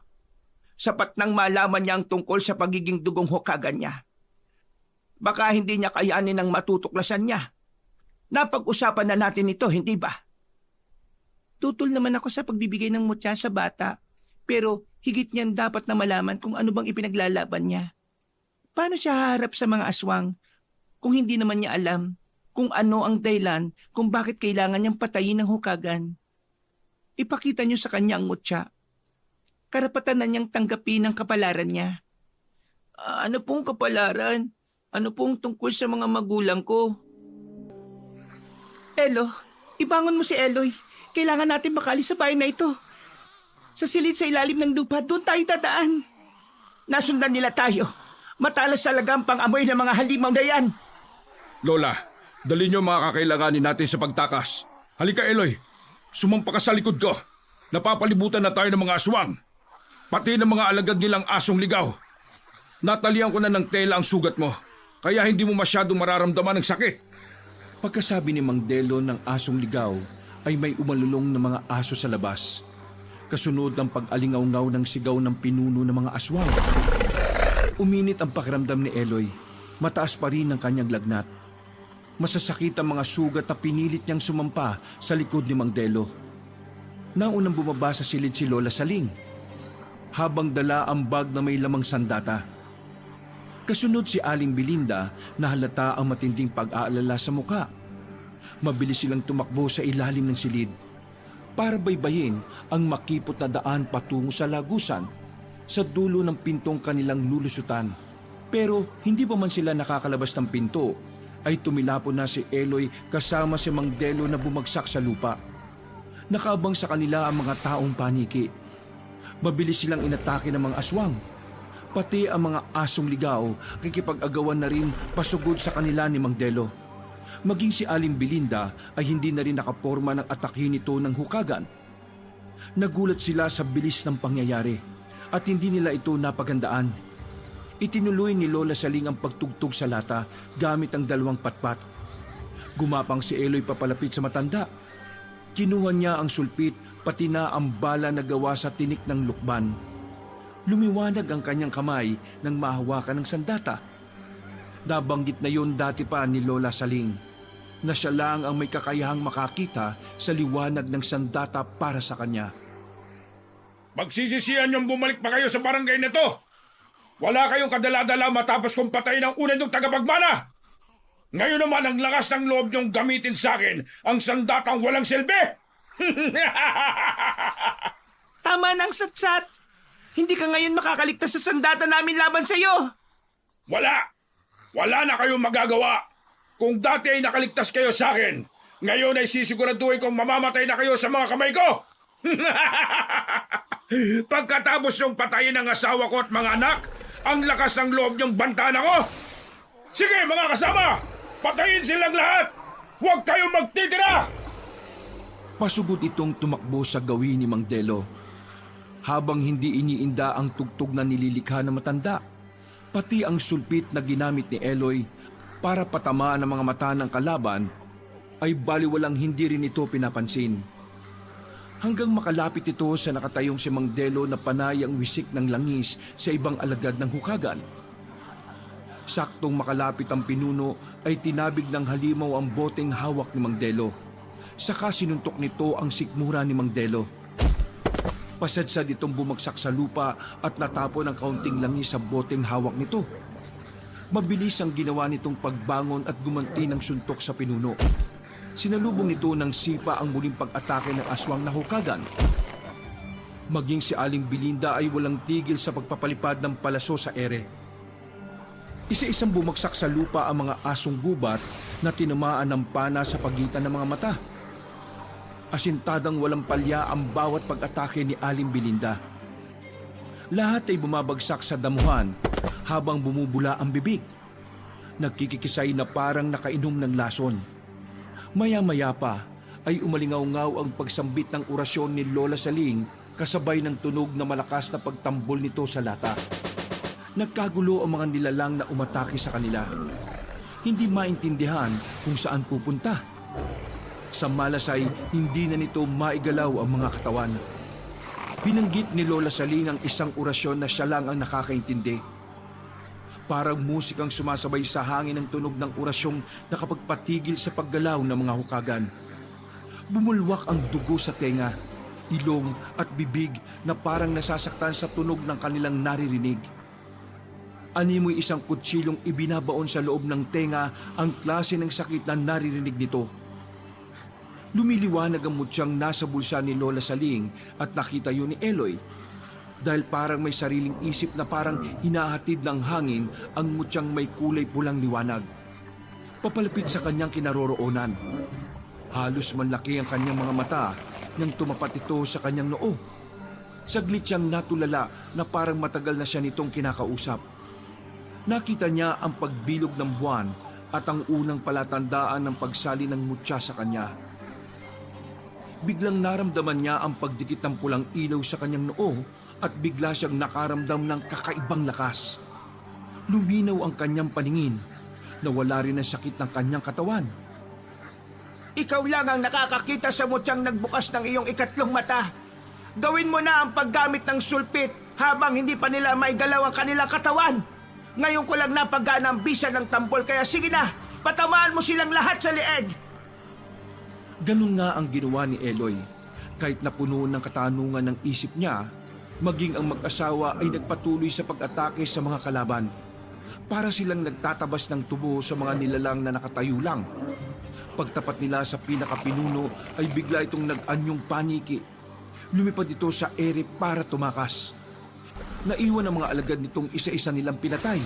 Sapat nang malaman niya ang tungkol sa pagiging dugong hukagan niya. Baka hindi niya kayanin ang matutuklasan niya. Napag-usapan na natin ito, hindi ba? Tutol naman ako sa pagbibigay ng mutya sa bata, pero higit niyan dapat na malaman kung ano bang ipinaglalaban niya. Paano siya haharap sa mga aswang kung hindi naman niya alam kung ano ang dahilan kung bakit kailangan niyang patayin ng hukagan. Ipakita niyo sa kanya ang mutya. Karapatan na niyang tanggapin ang kapalaran niya. Ano pong kapalaran? Ano pong tungkol sa mga magulang ko? Elo, ibangon mo si Eloy. Kailangan natin makalis sa bahay na ito. Sa silid sa ilalim ng lupa, doon tayo dadaan. Nasundan nila tayo. Matalas talaga ang pang-amoy ng mga halimaw na yan. Lola, dali niyo mga kakailanganin natin sa pagtakas. Halika, Eloy. Sumampa ka sa likod ko. Napapalibutan na tayo ng mga aswang. Pati ng mga alagad nilang asong ligaw. Natalian ko na ng tela ang sugat mo. Kaya hindi mo masyadong mararamdaman ng sakit. Pagkasabi ni Mang Delo ng asong ligaw, ay may umalulong na mga aso sa labas. Kasunod ng pag-alingaw-ngaw ng sigaw ng pinuno ng mga aswang. Uminit ang pakiramdam ni Eloy. Mataas pa rin ang kanyang lagnat. Masasakit ang mga sugat na pinilit niyang sumampa sa likod ni Mang Delo. Naunang bumaba sa silid si Lola Saling, habang dala ang bag na may lamang sandata. Kasunod si Aling Belinda na halata ang matinding pag-aalala sa muka. Mabilis silang tumakbo sa ilalim ng silid para baybayin ang makipot na daan patungo sa lagusan sa dulo ng pintong kanilang lulusutan. Pero hindi pa man sila nakakalabas ng pinto ay tumilapon na si Eloy kasama si Mang Delo na bumagsak sa lupa. Nakaabang sa kanila ang mga taong paniki. Mabilis silang inatake ng mga aswang. Pati ang mga asong ligaw kikipag-agawan na rin pasugod sa kanila ni Mang Delo. Maging si Aling Belinda ay hindi na rin nakaporma ng atake nito ng hukagan. Nagulat sila sa bilis ng pangyayari at hindi nila ito napagandaan. Itinuloy ni Lola Saling ang pagtugtog sa lata gamit ang dalawang patpat. Gumapang si Eloy papalapit sa matanda. Kinuha niya ang sulpit pati na ang bala na gawa sa tinik ng lukban. Lumiwanag ang kanyang kamay nang mahawakan ng sandata. Nabanggit na yon dati pa ni Lola Saling na siya lang ang may kakayahang makakita sa liwanag ng sandata para sa kanya. Magsisisihan niyong bumalik pa kayo sa barangay na to. Wala kayong kadala-dala matapos kong patayin ang una niyong tagapagmana. Ngayon naman ang lakas ng loob niyong gamitin sa akin ang sandatang walang silbi. Tama ng satsat. Hindi ka ngayon makakaligtas sa sandata namin laban sa iyo. Wala na kayong magagawa. Kung dati ay nakaligtas kayo sa akin, ngayon ay sisiguraduhin kong mamamatay na kayo sa mga kamay ko. Pagkatapos yung patayin ang asawa ko at mga anak, ang lakas ng loob niyong bantaan ako. Sige mga kasama, patayin silang lahat. Huwag kayong magtitira. Pasugod itong tumakbo sa gawin ni Mang Delo. Habang hindi iniinda ang tugtog na nililikha ng matanda, pati ang sulpit na ginamit ni Eloy para patamaan ang mga mata ng kalaban, ay baliwalang hindi rin ito pinapansin. Hanggang makalapit ito sa nakatayong si Mang Delo na panay ang wisik ng langis sa ibang alagad ng hukagan. Saktong makalapit ang pinuno ay tinabig ng halimaw ang boteng hawak ni Mang Delo. Saka sinuntok nito ang sikmura ni Mang Delo. Pasadsad itong bumagsak sa lupa at natapon ang kaunting langis sa boteng hawak nito. Mabilis ang ginawa nitong pagbangon at gumanti ng suntok sa pinuno. Sinalubong nito ng sipa ang muling pag-atake ng aswang na hukagan. Maging si Aling Belinda ay walang tigil sa pagpapalipad ng palaso sa ere. Isa-isang bumagsak sa lupa ang mga asong gubat na tinamaan ng pana sa pagitan ng mga mata. Asintadang walang palya ang bawat pag-atake ni Aling Belinda. Lahat ay bumabagsak sa damuhan habang bumubula ang bibig. Nagkikisay na parang nakainom ng lason. Maya-maya pa ay umalingaw-ngaw ang pagsambit ng orasyon ni Lola Saling kasabay ng tunog na malakas na pagtambol nito sa lata. Nagkagulo ang mga nilalang na umatake sa kanila. Hindi maintindihan kung saan pupunta. Sa malas ay hindi na nito maigalaw ang mga katawan. Binanggit ni Lola Saling ang isang orasyon na siya lang ang nakakaintindi. Parang musikang sumasabay sa hangin ng tunog ng orasyong nakapagpatigil sa paggalaw ng mga hukagan. Bumulwak ang dugo sa tenga, ilong at bibig na parang nasasaktan sa tunog ng kanilang naririnig. Animoy isang kutsilong ibinabaon sa loob ng tenga ang klase ng sakit na naririnig nito. Lumiliwanag ang mutyang nasa bulsa ni Lola Saling at nakita yun ni Eloy. Dahil parang may sariling isip na parang hinahatid ng hangin ang mutyang may kulay pulang liwanag. Papalapit sa kanyang kinaroroonan. Halos manlaki ang kanyang mga mata nang tumapat ito sa kanyang noo. Saglit siyang natulala na parang matagal na siya nitong kinakausap. Nakita niya ang pagbilog ng buwan at ang unang palatandaan ng pagsali ng mutya sa kanya. Biglang naramdaman niya ang pagdikit ng pulang ilaw sa kanyang noo at bigla siyang nakaramdam ng kakaibang lakas. Luminaw ang kanyang paningin. Nawala rin ang sakit ng kanyang katawan. Ikaw lang ang nakakakita sa mutyang nagbukas ng iyong ikatlong mata. Gawin mo na ang paggamit ng sulpit habang hindi pa nila maigalaw ang kanilang katawan. Ngayon ko lang napagana ang bisa ng tambol kaya sige na, patamaan mo silang lahat sa lieg. Ganun nga ang ginawa ni Eloy. Kahit napuno ng katanungan ng isip niya, maging ang mag-asawa ay nagpatuloy sa pag-atake sa mga kalaban. Para silang nagtatabas ng tubo sa mga nilalang na nakatayo lang. Pagtapat nila sa pinakapinuno ay bigla itong nag-anyong paniki. Lumipad ito sa ere para tumakas. Naiwan ang mga alagad nitong isa-isa nilang pinatay.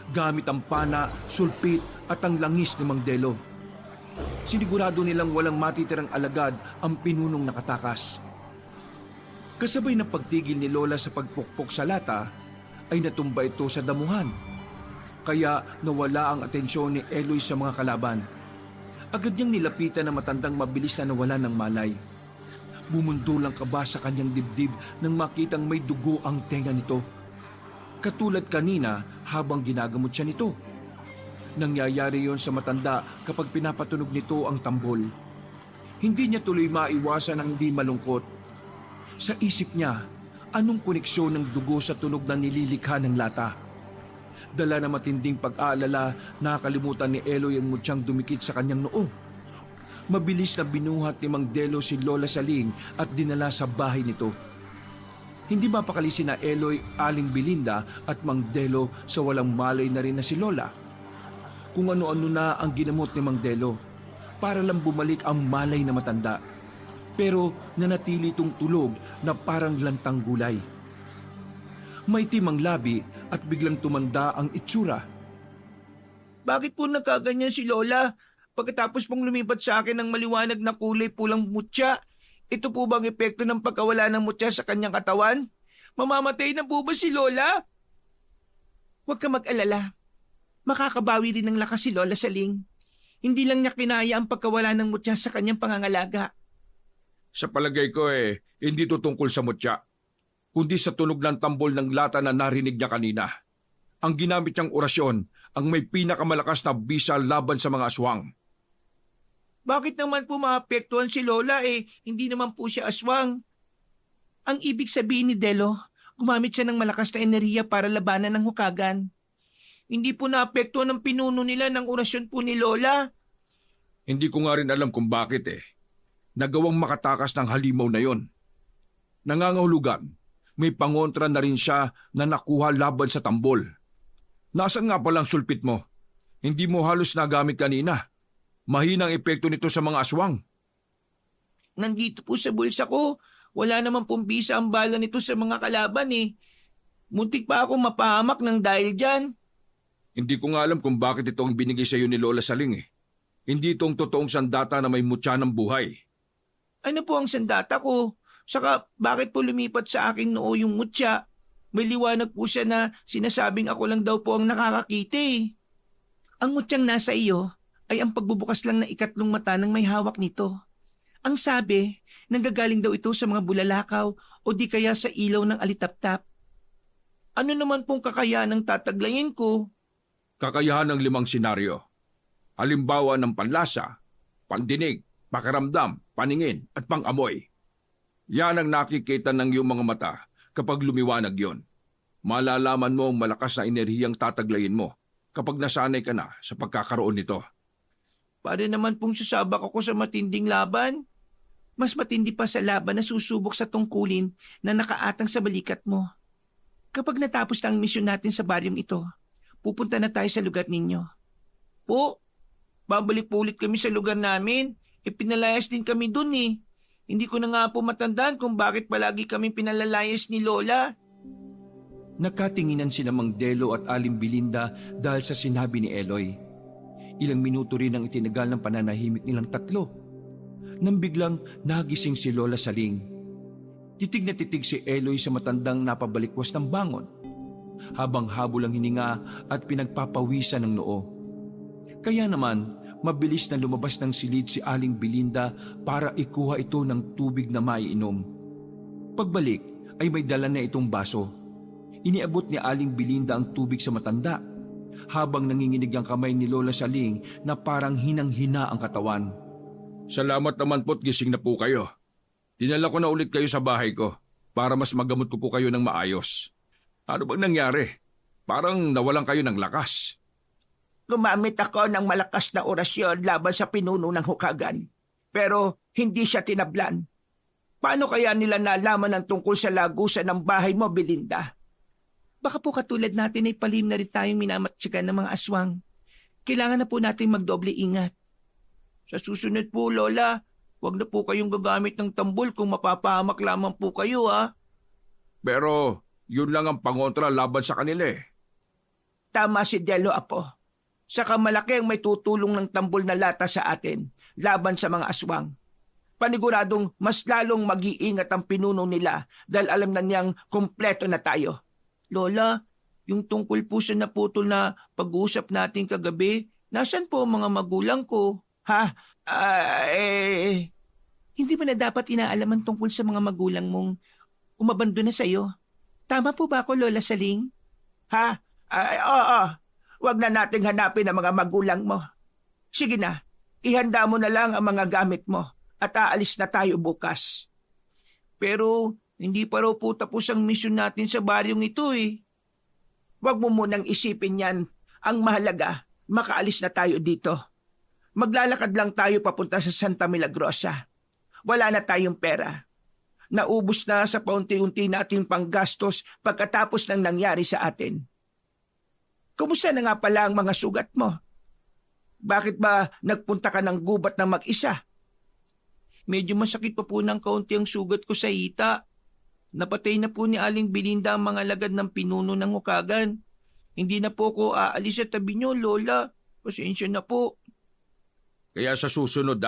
Gamit ang pana, sulpit at ang langis ni Mang Delo. Sinigurado nilang walang matitirang alagad ang pinunong nakatakas. Kasabay ng pagtigil ni Lola sa pagpukpok sa lata, ay natumba ito sa damuhan. Kaya nawala ang atensyon ni Eloy sa mga kalaban. Agad niyang nilapitan na matandang mabilis na nawala ng malay. Bumundulang kaba sa kanyang dibdib nang makitang may dugo ang tenga nito. Katulad kanina habang ginagamot siya nito. Nangyayari yon sa matanda kapag pinapatunog nito ang tambol. Hindi niya tuloy maiwasan ang hindi malungkot. Sa isip niya, anong koneksyon ng dugo sa tunog na nililikha ng lata? Dala na matinding pag-aalala, nakakalimutan ni Eloy ang mutyang dumikit sa kanyang noo. Mabilis na binuhat ni Mang Delo si Lola Saling at dinala sa bahay nito. Hindi mapakali sina Eloy, Aling Belinda at Mang Delo sa walang malay na rin na si Lola. Kung ano-ano na ang ginamot ni Mang Delo para lang bumalik ang malay na matanda. Pero nanatili itong tulog na parang lantang gulay. May timang labi at biglang tumanda ang itsura. Bakit po nagkaganyan si Lola? Pagkatapos pong lumipat sa akin ng maliwanag na kulay pulang mutya, ito po bang epekto ng pagkawala ng mutya sa kanyang katawan? Mamamatay na po ba si Lola? Huwag ka mag-alala. Makakabawi rin ng lakas si Lola Saling. Hindi lang niya kinaya ang pagkawala ng mutya sa kanyang pangangalaga. Sa palagay ko hindi to tungkol sa mutya, kundi sa tunog ng tambol ng lata na narinig niya kanina. Ang ginamit niyang orasyon ang may pinakamalakas na bisa laban sa mga aswang. Bakit naman po maapektuhan si Lola hindi naman po siya aswang? Ang ibig sabihin ni Delo, gumamit siya ng malakas na enerhiya para labanan ng hukagan. Hindi po naapektuhan ng pinuno nila ng orasyon po ni Lola. Hindi ko nga rin alam kung bakit Nagawang makatakas ng halimaw na yon. Nangangahulugan, may pangontra na rin siya na nakuha laban sa tambol. Nasaan nga palang sulpit mo? Hindi mo halos nagamit kanina. Mahinang epekto nito sa mga aswang. Nandito po sa bulsa ko. Wala naman pong bisa ang bala nito sa mga kalaban Muntik pa akong mapahamak ng dahil dyan. Hindi ko nga alam kung bakit ito ang binigay sa iyo ni Lola Saling Hindi itong totoong sandata na may mutya ng buhay. Ano po ang sandata ko? Saka bakit po lumipat sa aking noo yung mutya? May liwanag po siya na sinasabing ako lang daw po ang nakakakita Ang mutyang nasa iyo ay ang pagbubukas lang ng ikatlong mata ng may hawak nito. Ang sabi, nanggagaling daw ito sa mga bulalakaw o di kaya sa ilaw ng alitaptap. Ano naman pong kakayahan ng tataglayin ko? Kakayahan ng 5 senaryo. Halimbawa ng panlasa, pandinig, pakiramdam, paningin at pangamoy. Yan ang nakikita ng iyong mga mata kapag lumiwanag yon. Malalaman mo ang malakas na enerhiyang tataglayin mo kapag nasanay ka na sa pagkakaroon nito. Para naman pong susabak ako sa matinding laban. Mas matindi pa sa laban na susubok sa tungkulin na nakaatang sa balikat mo. Kapag natapos na ang misyon natin sa baryong ito, pupunta na tayo sa lugar ninyo. Po, babalik po ulit kami sa lugar namin. Pinalayas din kami dun eh. Hindi ko na nga po matandaan kung bakit palagi kami pinalalayas ni Lola. Nakatinginan sina Mang Delo at Aling Belinda dahil sa sinabi ni Eloy. Ilang minuto rin ang itinagal ng pananahimik nilang tatlo. Nang biglang nagising si Lola Saling. Titig na titig si Eloy sa matandang napabalikwas ng bangon, habang habol ang hininga at pinagpapawisan ng noo. Kaya naman, mabilis na lumabas ng silid si Aling Belinda para ikuha ito ng tubig na maiinom. Pagbalik ay may dala na itong baso. Iniabot ni Aling Belinda ang tubig sa matanda, habang nanginginig ang kamay ni Lola Saling na parang hinang-hina ang katawan. Salamat naman po't gising na po kayo. Dinala ko na ulit kayo sa bahay ko para mas magamot ko po kayo ng maayos. Ano bang nangyari? Parang nawalan kayo ng lakas. Gumamit ako ng malakas na orasyon laban sa pinuno ng hukagan. Pero hindi siya tinablan. Paano kaya nila nalaman ang tungkol sa lagusan ng bahay mo, Belinda? Baka po katulad natin ay palim na rin tayong minamatsyagan ng mga aswang. Kailangan na po natin magdoble ingat. Sa susunod po, Lola, huwag na po kayong gagamit ng tambol kung mapapahamak lamang po kayo, ha? Pero yun lang ang pangontra laban sa kanila eh. Tama si Delo, Apo. Saka malaki ang may tutulong ng tambol na lata sa atin laban sa mga aswang. Paniguradong mas lalong mag-iingat ang pinuno nila dahil alam na niyang kumpleto na tayo. Lola, yung tungkol po sa naputol na pag-uusap natin kagabi, nasan po ang mga magulang ko? Ha? Hindi mo na dapat inaalaman tungkol sa mga magulang mong umabando na sa'yo. Tama po ba ako, Lola Saling? Ha? Oo. Huwag na nating hanapin ang mga magulang mo. Sige na, ihanda mo na lang ang mga gamit mo at aalis na tayo bukas. Pero hindi pa raw po tapos ang misyon natin sa baryong ito eh. Huwag mo munang isipin yan. Ang mahalaga, makaalis na tayo dito. Maglalakad lang tayo papunta sa Santa Milagrosa. Wala na tayong pera. Naubos na sa paunti-unti nating panggastos pagkatapos ng nangyari sa atin. Kumusta na nga pala ang mga sugat mo? Bakit ba nagpunta ka ng gubat na mag-isa? Medyo masakit pa po ng kaunti ang sugat ko sa hita. Napatay na po ni Aling Belinda ang mga lagad ng pinuno ng hukagan. Hindi na po ako aalis sa tabi niyo, Lola. Pasensya na po. Kaya sa susunod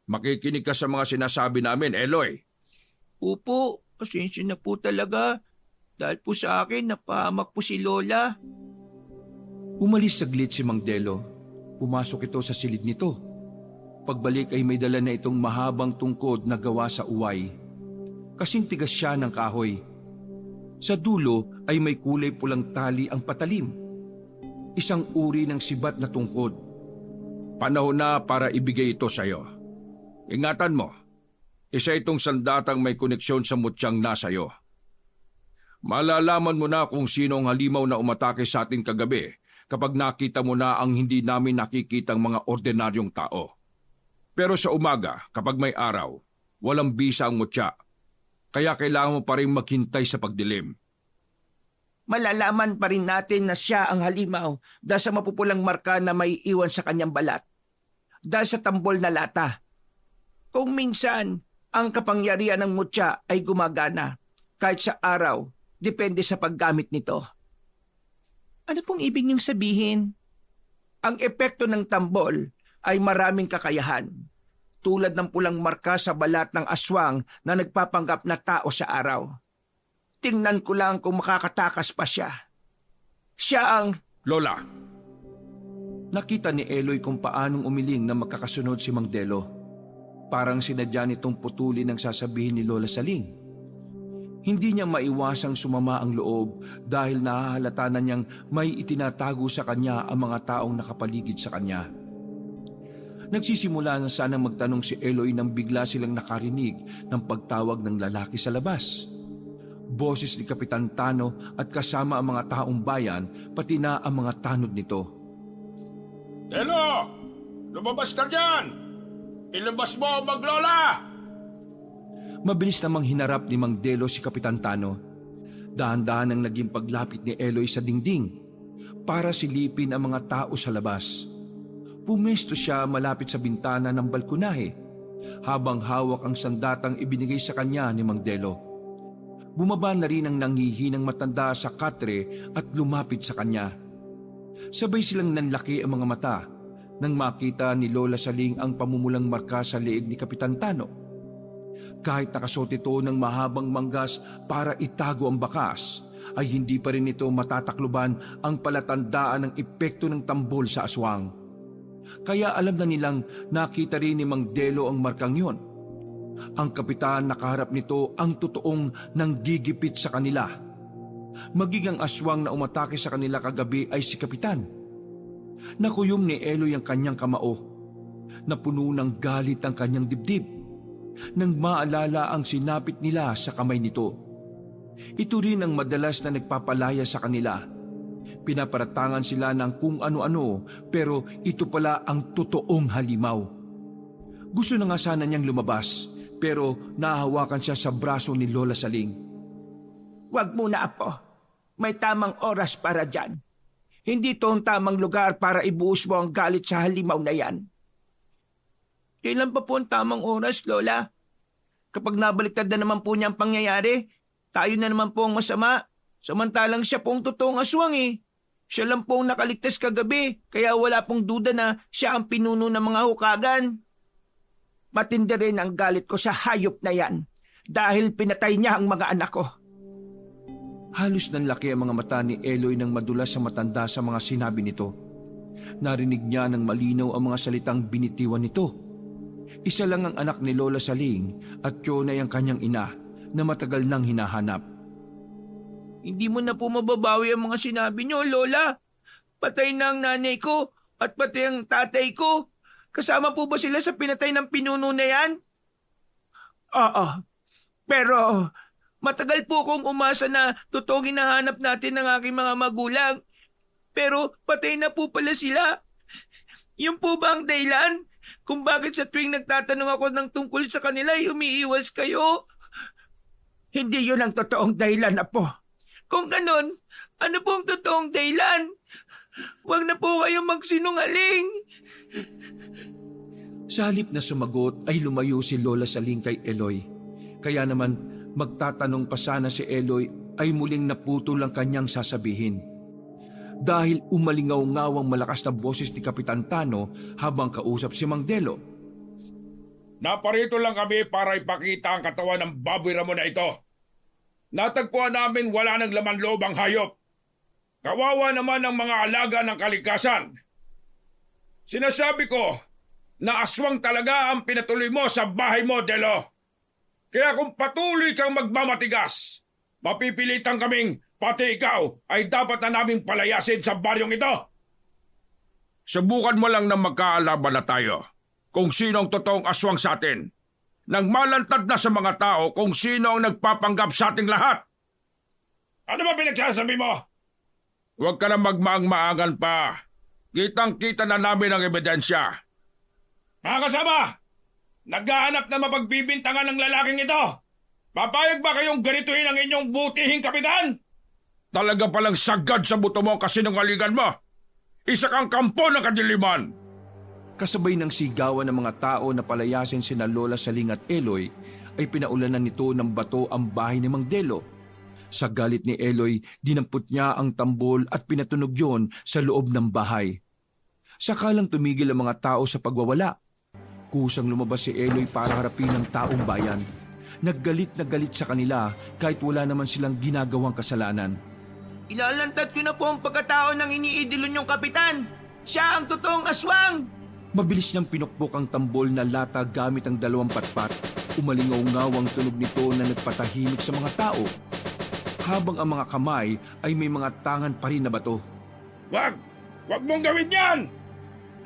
makikinig ka sa mga sinasabi namin, Eloy. Opo, pasensya na po talaga. Dahil po sa akin, napahamak po si Lola. Umalis saglit si Mang Delo. Pumasok ito sa silid nito. Pagbalik ay may dala na itong mahabang tungkod na gawa sa uway. Kasing tigas siya ng kahoy. Sa dulo ay may kulay pulang tali ang patalim. Isang uri ng sibat na tungkod. Panahon na para ibigay ito sa'yo. Ingatan mo, isa itong sandatang may koneksyon sa mutyang nasa'yo. Malalaman mo na kung sino ang halimaw na umatake sa atin kagabi kapag nakita mo na ang hindi namin nakikitang mga ordinaryong tao. Pero sa umaga, kapag may araw, walang bisa ang mutya. Kaya kailangan mo pa rin maghintay sa pagdilim. Malalaman pa rin natin na siya ang halimaw dahil sa mapupulang marka na may iwan sa kanyang balat. Dahil sa tambol na lata. Kung minsan, ang kapangyarihan ng mutya ay gumagana kahit sa araw, depende sa paggamit nito. Ano pong ibig niyong sabihin? Ang epekto ng tambol ay maraming kakayahan, tulad ng pulang marka sa balat ng aswang na nagpapanggap na tao sa araw. Tingnan ko lang kung makakatakas pa siya. Siya ang... Lola! Nakita ni Eloy kung paanong umiling na magkakasunod si Mang Delo. Parang sinadya nitong putulin ang sasabihin ni Lola Saling. Hindi niya maiwasang sumama ang loob dahil nahahalata na niyang may itinatago sa kanya ang mga taong nakapaligid sa kanya. Nagsisimula na sanang magtanong si Eloy nang bigla silang nakarinig ng pagtawag ng lalaki sa labas. Boses ni Kapitan Tano at kasama ang mga taong bayan pati na ang mga tanod nito. Delo! Lumabas ka dyan! Ilabas mo, Maglola! Mabilis namang hinarap ni Mang Delo si Kapitan Tano. Dahan-dahan ang naging paglapit ni Eloy sa dingding para silipin ang mga tao sa labas. Pumesto siya malapit sa bintana ng balkonahe habang hawak ang sandatang ibinigay sa kanya ni Mang Delo. Bumaba na rin ang nanghihinang matanda sa katre at lumapit sa kanya. Sabay silang nanlaki ang mga mata nang makita ni Lola Saling ang pamumulang marka sa leeg ni Kapitan Tano. Kahit nakasuot ito ng mahabang manggas para itago ang bakas, ay hindi pa rin ito matatakluban ang palatandaan ng epekto ng tambol sa aswang. Kaya alam na nilang nakita rin ni Mang Delo ang markang yon. Ang kapitan nakaharap nito ang totoong nanggigipit sa kanila. Maging ang aswang na umatake sa kanila kagabi ay si Kapitan. Nakuyom ni Eloy ang kanyang kamao. Napuno ng galit ang kanyang dibdib nang maalala ang sinapit nila sa kamay nito. Ito rin ang madalas na nagpapalaya sa kanila. Pinaparatangan sila ng kung ano-ano pero ito pala ang totoong halimaw. Gusto na nga sana niyang lumabas pero nahahawakan siya sa braso ni Lola Saling. Huwag muna, Apo. May tamang oras para dyan. Hindi to ang tamang lugar para ibuhos mo ang galit sa halimaw na yan. Kailan pa po ang tamang oras, Lola? Kapag nabaliktad na naman po niya ang pangyayari, tayo na naman po ang masama. Samantalang siya po ang totoong aswang eh. Siya lang po ang nakaligtas kagabi, kaya wala pong duda na siya ang pinuno ng mga hukagan. Matindi rin ang galit ko sa hayop na yan dahil pinatay niya ang mga anak ko. Halos nanlaki ang mga mata ni Eloy nang madulas sa matanda sa mga sinabi nito. Narinig niya ng malinaw ang mga salitang binitiwan nito. Isa lang ang anak ni Lola Saling at yun ay ang kanyang ina na matagal nang hinahanap. Hindi mo na po mababawi ang mga sinabi niyo, Lola. Patay na ang nanay ko at pati ang tatay ko. Kasama po ba sila sa pinatay ng pinuno na yan? Oo, pero Matagal po kong umasa na totoong hinahanap natin ng aking mga magulang. Pero patay na po pala sila. Yun po ba ang dahilan kung bakit sa tuwing nagtatanong ako ng tungkol sa kanila ay umiiwas kayo? hindi yun ang totoong dahilan, Apo. Kung ganon, ano po ang totoong dahilan? Huwag na po kayong magsinungaling. Sa halip na sumagot ay lumayo si Lola Saling kay Eloy. Kaya naman magtatanong pa sana si Eloy ay muling naputol ang kanyang sasabihin. Dahil umalingaw-ngawang malakas na boses ni Kapitan Tano habang kausap si Mang Delo. Naparito lang kami para ipakita ang katawan ng baboy Ramon na ito. Natagpuan namin wala ng laman loob ang hayop. Kawawa naman ang mga alaga ng kalikasan. Sinasabi ko na aswang talaga ang pinatuloy mo sa bahay mo, Delo. Kaya kung patuloy kang magmamatigas, mapipilitan kaming pati ikaw ay dapat na naming palayasin sa baryong ito. Subukan mo lang na magkaalaban na tayo kung sino ang totoong aswang sa atin, nang malantad na sa mga tao kung sino ang nagpapanggap sa ating lahat. Ano ba pinagsasabi mo? Huwag ka na magmaang-maangan pa. Kitang-kita na namin ang ebidensya. Mga kasama, naghahanap na mapagbibintangan ng lalaking ito. Papayag ba kayong ganituhin ang inyong butihing kapitan? Talaga palang sagad sa buto mo kasi sinungalingan mo. Isa kang kampo ng kadiliman. Kasabay ng sigawan ng mga tao na palayasin sina Lola Saling at Eloy, ay pinaulanan nito ng bato ang bahay ni Mang Delo. Sa galit ni Eloy, dinampot niya ang tambol at pinatunog yon sa loob ng bahay. Sakalang tumigil ang mga tao sa pagwawala. Kusang lumabas si Eloy para harapin ang taong bayan. Naggalit na galit sa kanila kahit wala naman silang ginagawang kasalanan. Ilalantad ko na po ang pagkatao ng iniidolo niyong kapitan. Siya ang totoong aswang. Mabilis niyang pinukpok ang tambol na lata gamit ang dalawang patpat. Umalingaw-ngaw ang tunog nito na nagpatahimik sa mga tao. Habang ang mga kamay ay may mga tangan pa rin na bato. Wag! Wag mong gawin yan!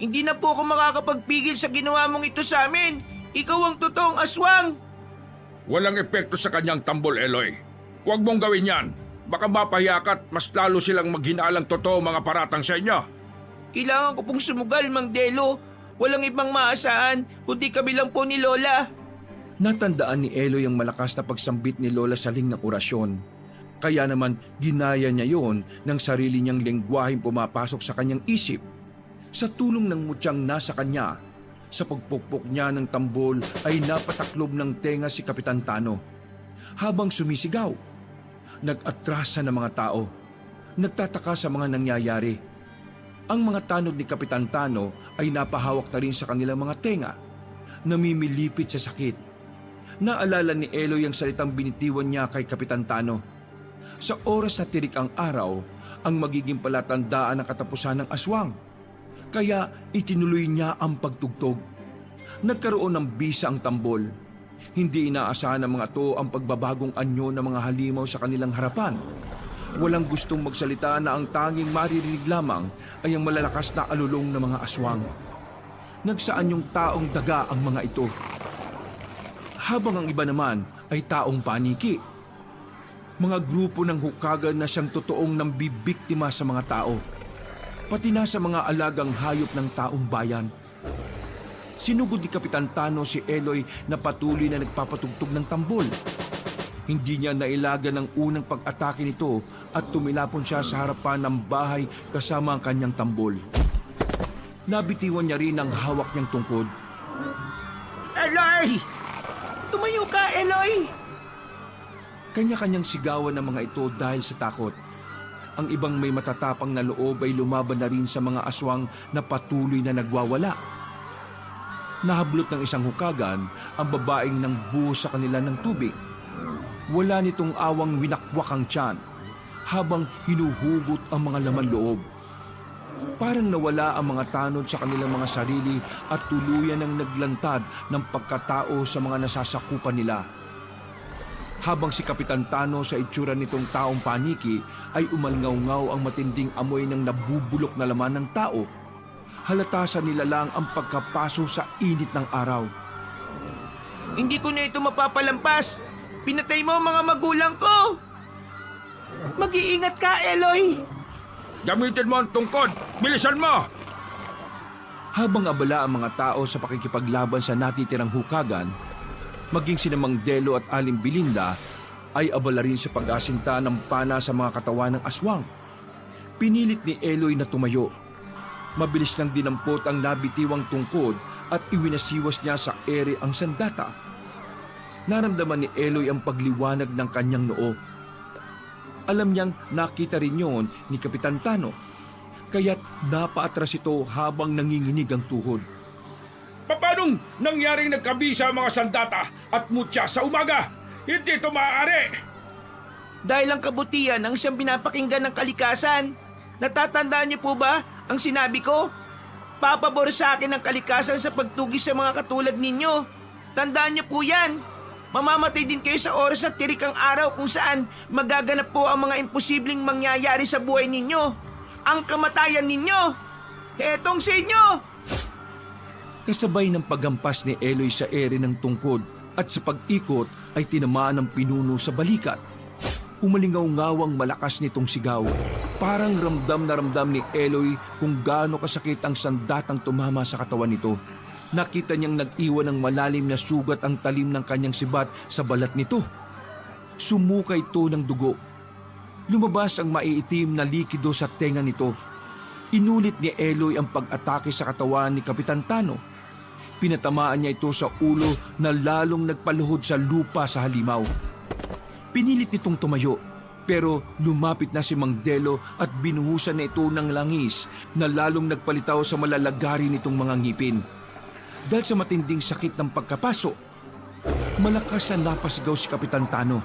Hindi na po ako makakapagpigil sa ginawa mong ito sa amin. Ikaw ang totoong aswang. Walang epekto sa kanyang tambol, Eloy. Huwag mong gawin yan. Baka mapahiyakat mas lalo silang maghinalang totoo mga paratang sa inyo. Kailangan ko pong sumugal, Mang Delo. Walang ibang maasahan, kundi kami lang po ni Lola. Natandaan ni Eloy ang malakas na pagsambit ni Lola Saling ng orasyon. Kaya naman ginaya niya yon ng sarili niyang lengguwaheng pumapasok sa kanyang isip. Sa tulong ng mutyang nasa kanya, sa pagpukpok niya ng tambol ay napataklob ng tenga si Kapitan Tano. Habang sumisigaw, nag-atrasa ng mga tao, nagtataka sa mga nangyayari. Ang mga tanod ni Kapitan Tano ay napahawak na rin sa kanilang mga tenga, namimilipit sa sakit. Naalala ni Eloy ang salitang binitiwan niya kay Kapitan Tano. Sa oras na tirik ang araw, ang magiging palatandaan ng katapusan ng aswang. Kaya itinuloy niya ang pagtugtog. Nagkaroon ng bisa ang tambol. Hindi inaasahan ng mga to ang pagbabagong anyo ng mga halimaw sa kanilang harapan. Walang gustong magsalita na ang tanging maririnig lamang ay ang malalakas na alulong ng mga aswang. Nagsaan yung taong daga ang mga ito. Habang ang iba naman ay taong paniki. Mga grupo ng hukagan na siyang totoong nambibiktima sa mga tao. Pati na sa mga alagang hayop ng taong bayan. Sinugod ni Kapitan Tano si Eloy na patuloy na nagpapatugtog ng tambol. Hindi niya nailaga ng unang pag-atake nito at tumilapon siya sa harapan ng bahay kasama ang kanyang tambol. Nabitiwan niya rin ang hawak niyang tungkod. Eloy! Tumayo ka, Eloy! Kanya-kanyang sigawan ng mga ito dahil sa takot. Ang ibang may matatapang na loob ay lumaban na rin sa mga aswang na patuloy na nagwawala. Nahablot ng isang hukagan ang babaeng nang buhos sa kanila ng tubig. Wala nitong awang winakwak ang tiyan habang hinuhugot ang mga laman loob. Parang nawala ang mga tanod sa kanilang mga sarili at tuluyan ng naglantad ng pagkatao sa mga nasasakupan nila. Habang si Kapitan Tano sa itsura nitong taong paniki ay umalngaw-ngaw ang matinding amoy ng nabubulok na laman ng tao, halata sa nila lang ang pagkapaso sa init ng araw. Hindi ko na ito mapapalampas. Pinatay mo ang mga magulang ko. Mag-iingat ka, Eloy. Gamitin mo ang tungkod! Bilisan mo! Habang abala ang mga tao sa pakikipaglaban sa natitirang hukagan, maging sina Mang Delo at Aling Belinda ay abala rin sa pag-asinta ng pana sa mga katawan ng aswang. Pinilit ni Eloy na tumayo. Mabilis nang dinampot ang nabitiwang tungkod at iwinasiwas niya sa ere ang sandata. Naramdaman ni Eloy ang pagliwanag ng kanyang noo. Alam niyang nakita rin yon ni Kapitan Tano, kaya't napaatras ito habang nanginginig ang tuhod. Paanong nangyaring nagkabisa ang mga sandata at mutya sa umaga? Hindi ito maaari! Dahil ang kabutihan ang siyang pinapakinggan ng kalikasan. Natatandaan niyo po ba ang sinabi ko? Papabor sa akin ang kalikasan sa pagtugis sa mga katulad ninyo. Tandaan niyo po yan. Mamamatay din kayo sa oras na tirik ang araw kung saan magaganap po ang mga imposibleng mangyayari sa buhay ninyo. Ang kamatayan ninyo. Etong sa inyo! Kasabay ng paghampas ni Eloy sa ere ng tungkod at sa pag-ikot ay tinamaan ng pinuno sa balikat. Umalingaw-ngawang malakas nitong sigaw. Parang ramdam na ramdam ni Eloy kung gaano kasakit ang sandatang tumama sa katawan nito. Nakita niyang nag-iwan ng malalim na sugat ang talim ng kanyang sibat sa balat nito. Sumuka ito ng dugo. Lumabas ang maiitim na likido sa tenga nito. Inulit ni Eloy ang pag-atake sa katawan ni Kapitan Tano. Pinatamaan niya ito sa ulo na lalong nagpaluhod sa lupa sa halimaw. Pinilit nitong tumayo, pero lumapit na si Mang Delo at binuhusan na ito ng langis na lalong nagpalitaw sa malalagari nitong mga ngipin. Dahil sa matinding sakit ng pagkapaso, malakas na napasigaw si Kapitan Tano.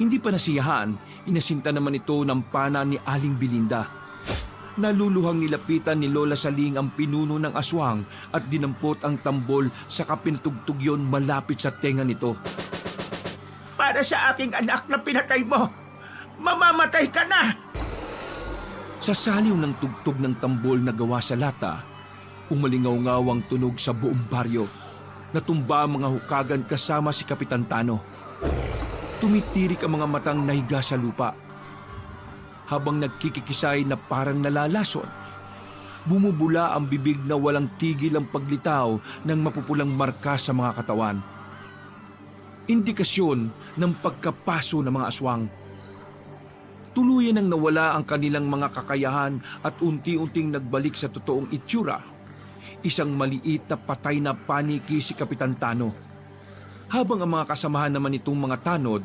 Hindi pa nasiyahan, inasinta naman ito ng pana ni Aling Belinda. Naluluhang nilapitan ni Lola Saling ang pinuno ng aswang at dinampot ang tambol sa kapinatugtog yon malapit sa tenga nito. Para sa aking anak na pinatay mo, mamamatay ka na! Sa saliw ng tugtog ng tambol na gawa sa lata, umalingaw-ngaw ang tunog sa buong baryo. Natumba ang mga hukagan kasama si Kapitan Tano. Tumitirik ang mga matang nahiga sa lupa. Habang nagkikikisay na parang nalalason, bumubula ang bibig na walang tigil ang paglitaw ng mapupulang marka sa mga katawan. Indikasyon ng pagkapaso ng mga aswang. Tuluyan nang nawala ang kanilang mga kakayahan at unti-unting nagbalik sa totoong itsura. Isang maliit na patay na paniki si Kapitan Tano. Habang ang mga kasamahan naman itong mga tanod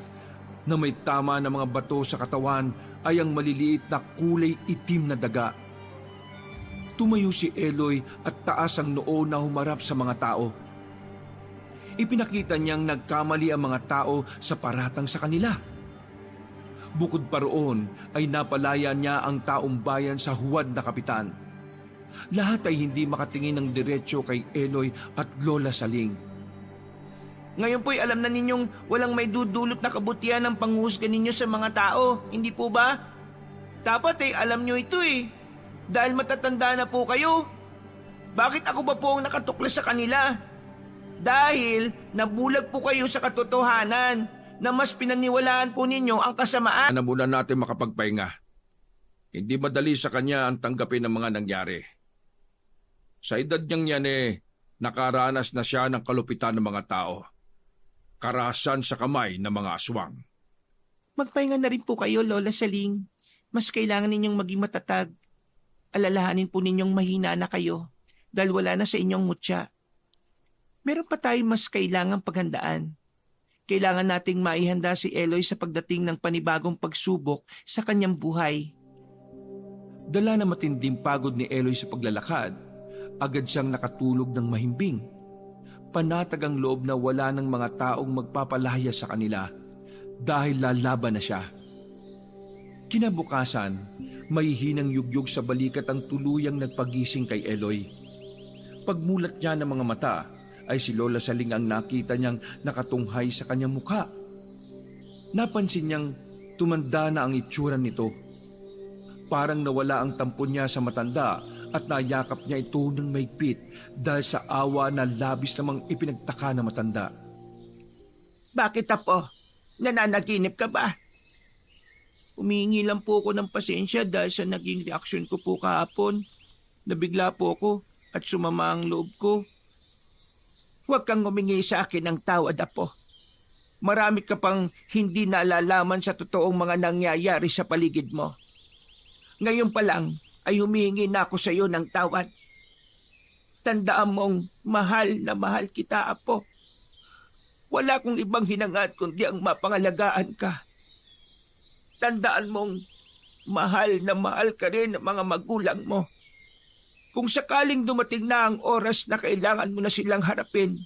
na may tama na mga bato sa katawan ay ang maliliit na kulay itim na daga. Tumayo si Eloy at taas ang noo na humarap sa mga tao. Ipinakita niyang nagkamali ang mga tao sa paratang sa kanila. Bukod pa roon ay napalaya niya ang taong bayan sa huwad na kapitan. Lahat ay hindi makatingin ng diretsyo kay Eloy at Lola Saling. Ngayon po'y alam na ninyong walang may dudulot na kabutihan ng panghusga ninyo sa mga tao, hindi po ba? Dapat alam nyo ito dahil matatanda na po kayo. Bakit ako ba po ang nakatuklas sa kanila? Dahil nabulag po kayo sa katotohanan na mas pinaniwalaan po ninyo ang kasamaan. Na muna natin makapagpahinga. Hindi madali sa kanya ang tanggapin ng mga nangyari. Sa edad niyang yan nakaranas na siya ng kalupitan ng mga tao. Karasan sa kamay ng mga aswang. Magpahinga na rin po kayo, Lola Saling. Mas kailangan ninyong maging matatag. Alalahanin po ninyong mahina na kayo dahil wala na sa inyong mutya. Meron pa tayong mas kailangang paghandaan. Kailangan nating maihanda si Eloy sa pagdating ng panibagong pagsubok sa kanyang buhay. Dala na matinding pagod ni Eloy sa paglalakad, agad siyang nakatulog ng mahimbing. Panatag ang loob na wala ng mga taong magpapalaya sa kanila dahil lalaban na siya. Kinabukasan, may hinang yugyug sa balikat ang tuluyang nagpagising kay Eloy. Pagmulat niya ng mga mata, ay si Lola Saling ang nakita niyang nakatunghay sa kanyang mukha. Napansin niyang tumanda na ang itsura nito. Parang nawala ang tampon niya sa matanda at nayakap niya ito ng maigpit dahil sa awa na labis namang ipinagtaka na matanda. Bakit apo? Nananaginip ka ba? Humihingi lang po ako ng pasensya dahil sa naging reaksyon ko po kahapon. Nabigla po ako at sumama ang loob ko. Huwag kang humingi sa akin ng tawad, apo. Marami ka pang hindi nalalaman sa totoong mga nangyayari sa paligid mo. Ngayon pa lang ay humihingi na ako sa iyo ng tawad. Tandaan mong mahal na mahal kita, apo. Wala kong ibang hinangad kundi ang mapangalagaan ka. Tandaan mong mahal na mahal ka rin ng mga magulang mo. Kung sakaling dumating na ang oras na kailangan mo na silang harapin,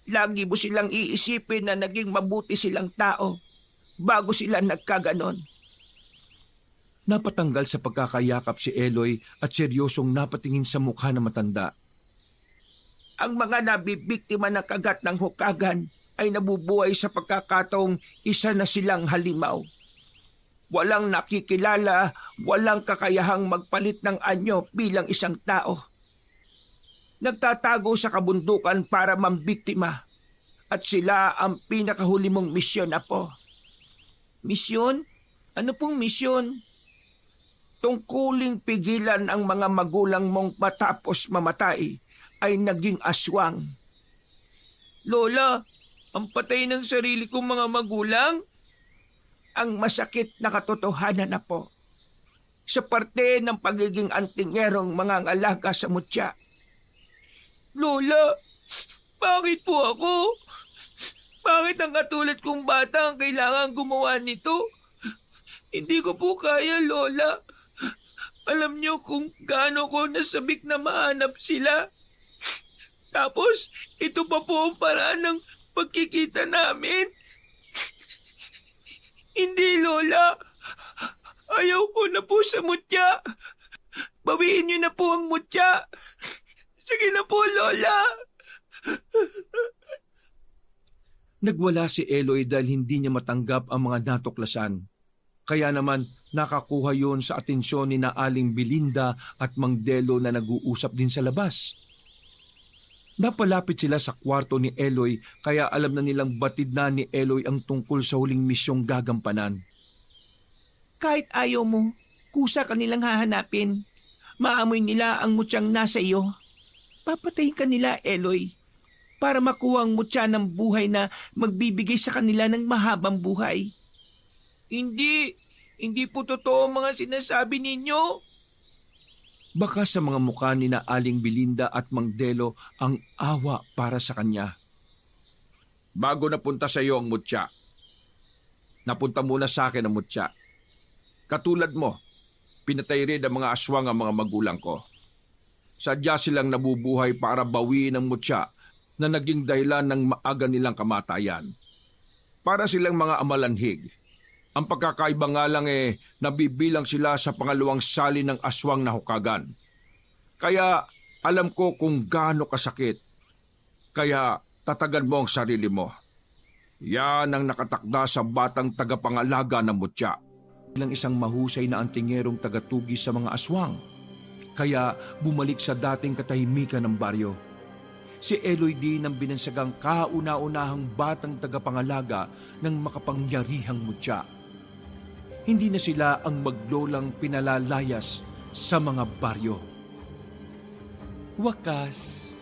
lagi mo silang iisipin na naging mabuti silang tao bago sila nagkaganon. Napatanggal sa pagkakayakap si Eloy at seryosong napatingin sa mukha ng matanda. Ang mga nabibiktima ng kagat ng hukagan ay nabubuhay sa pagkakataong isa na silang halimaw. Walang nakikilala, walang kakayahang magpalit ng anyo bilang isang tao. Nagtatago sa kabundukan para mambiktima at sila ang pinakahuli mong misyon, apo. Misyon? Ano pong misyon? Tungkuling pigilan ang mga magulang mong matapos mamatay ay naging aswang. Lola, ang patay ng sarili kong mga magulang? Ang masakit na katotohanan na po sa parte ng pagiging antingerong mga ngalaga sa mutya. Lola, bakit po ako? Bakit ang katulad kong bata ang kailangan gumawa nito? Hindi ko po kaya, Lola. Alam niyo kung gaano ko nasabik na mahanap sila. Tapos, ito pa po ang paraan ng pagkikita namin. Hindi, Lola. Ayaw ko na po sa mutya. Bawiin niyo na po ang mutya. Sige na po, Lola. Nagwala si Eloy dahil hindi niya matanggap ang mga natuklasan. Kaya naman nakakuha yon sa atensyon ni na Aling Belinda at Mang Delo na nag-uusap din sa labas. Napalapit sila sa kwarto ni Eloy kaya alam na nilang batid na ni Eloy ang tungkol sa huling misyong gagampanan. Kahit ayaw mo, kusa ka nilang hahanapin. Maamoy nila ang mutyang nasa iyo. Papatayin ka nila, Eloy, para makuha ang mutya ng buhay na magbibigay sa kanila ng mahabang buhay. Hindi. Hindi po totoo ang mga sinasabi ninyo. Baka sa mga mukha ni na Aling Belinda at Mang Delo ang awa para sa kanya. Bago napunta sa iyo ang mutya, napunta muna sa akin ang mutya. Katulad mo, pinatay rin ang mga aswang ang mga magulang ko. Sadya silang nabubuhay para bawiin ang mutya na naging dahilan ng maaga nilang kamatayan. Para silang mga amalanhig. Ang pagkakaiba nga lang nabibilang sila sa pangalawang sali ng aswang na hukagan. Kaya alam ko kung gaano kasakit. Kaya tatagan mo ang sarili mo. Yan ang nakatakda sa batang tagapangalaga ng mutya. Bilang isang mahusay na antingerong tagatugis sa mga aswang. Kaya bumalik sa dating katahimikan ng baryo. Si Eloy din ang binansagang kauna-unahang batang tagapangalaga ng makapangyarihang mutya. Hindi na sila ang maglolang pinalalayas sa mga baryo. Wakas,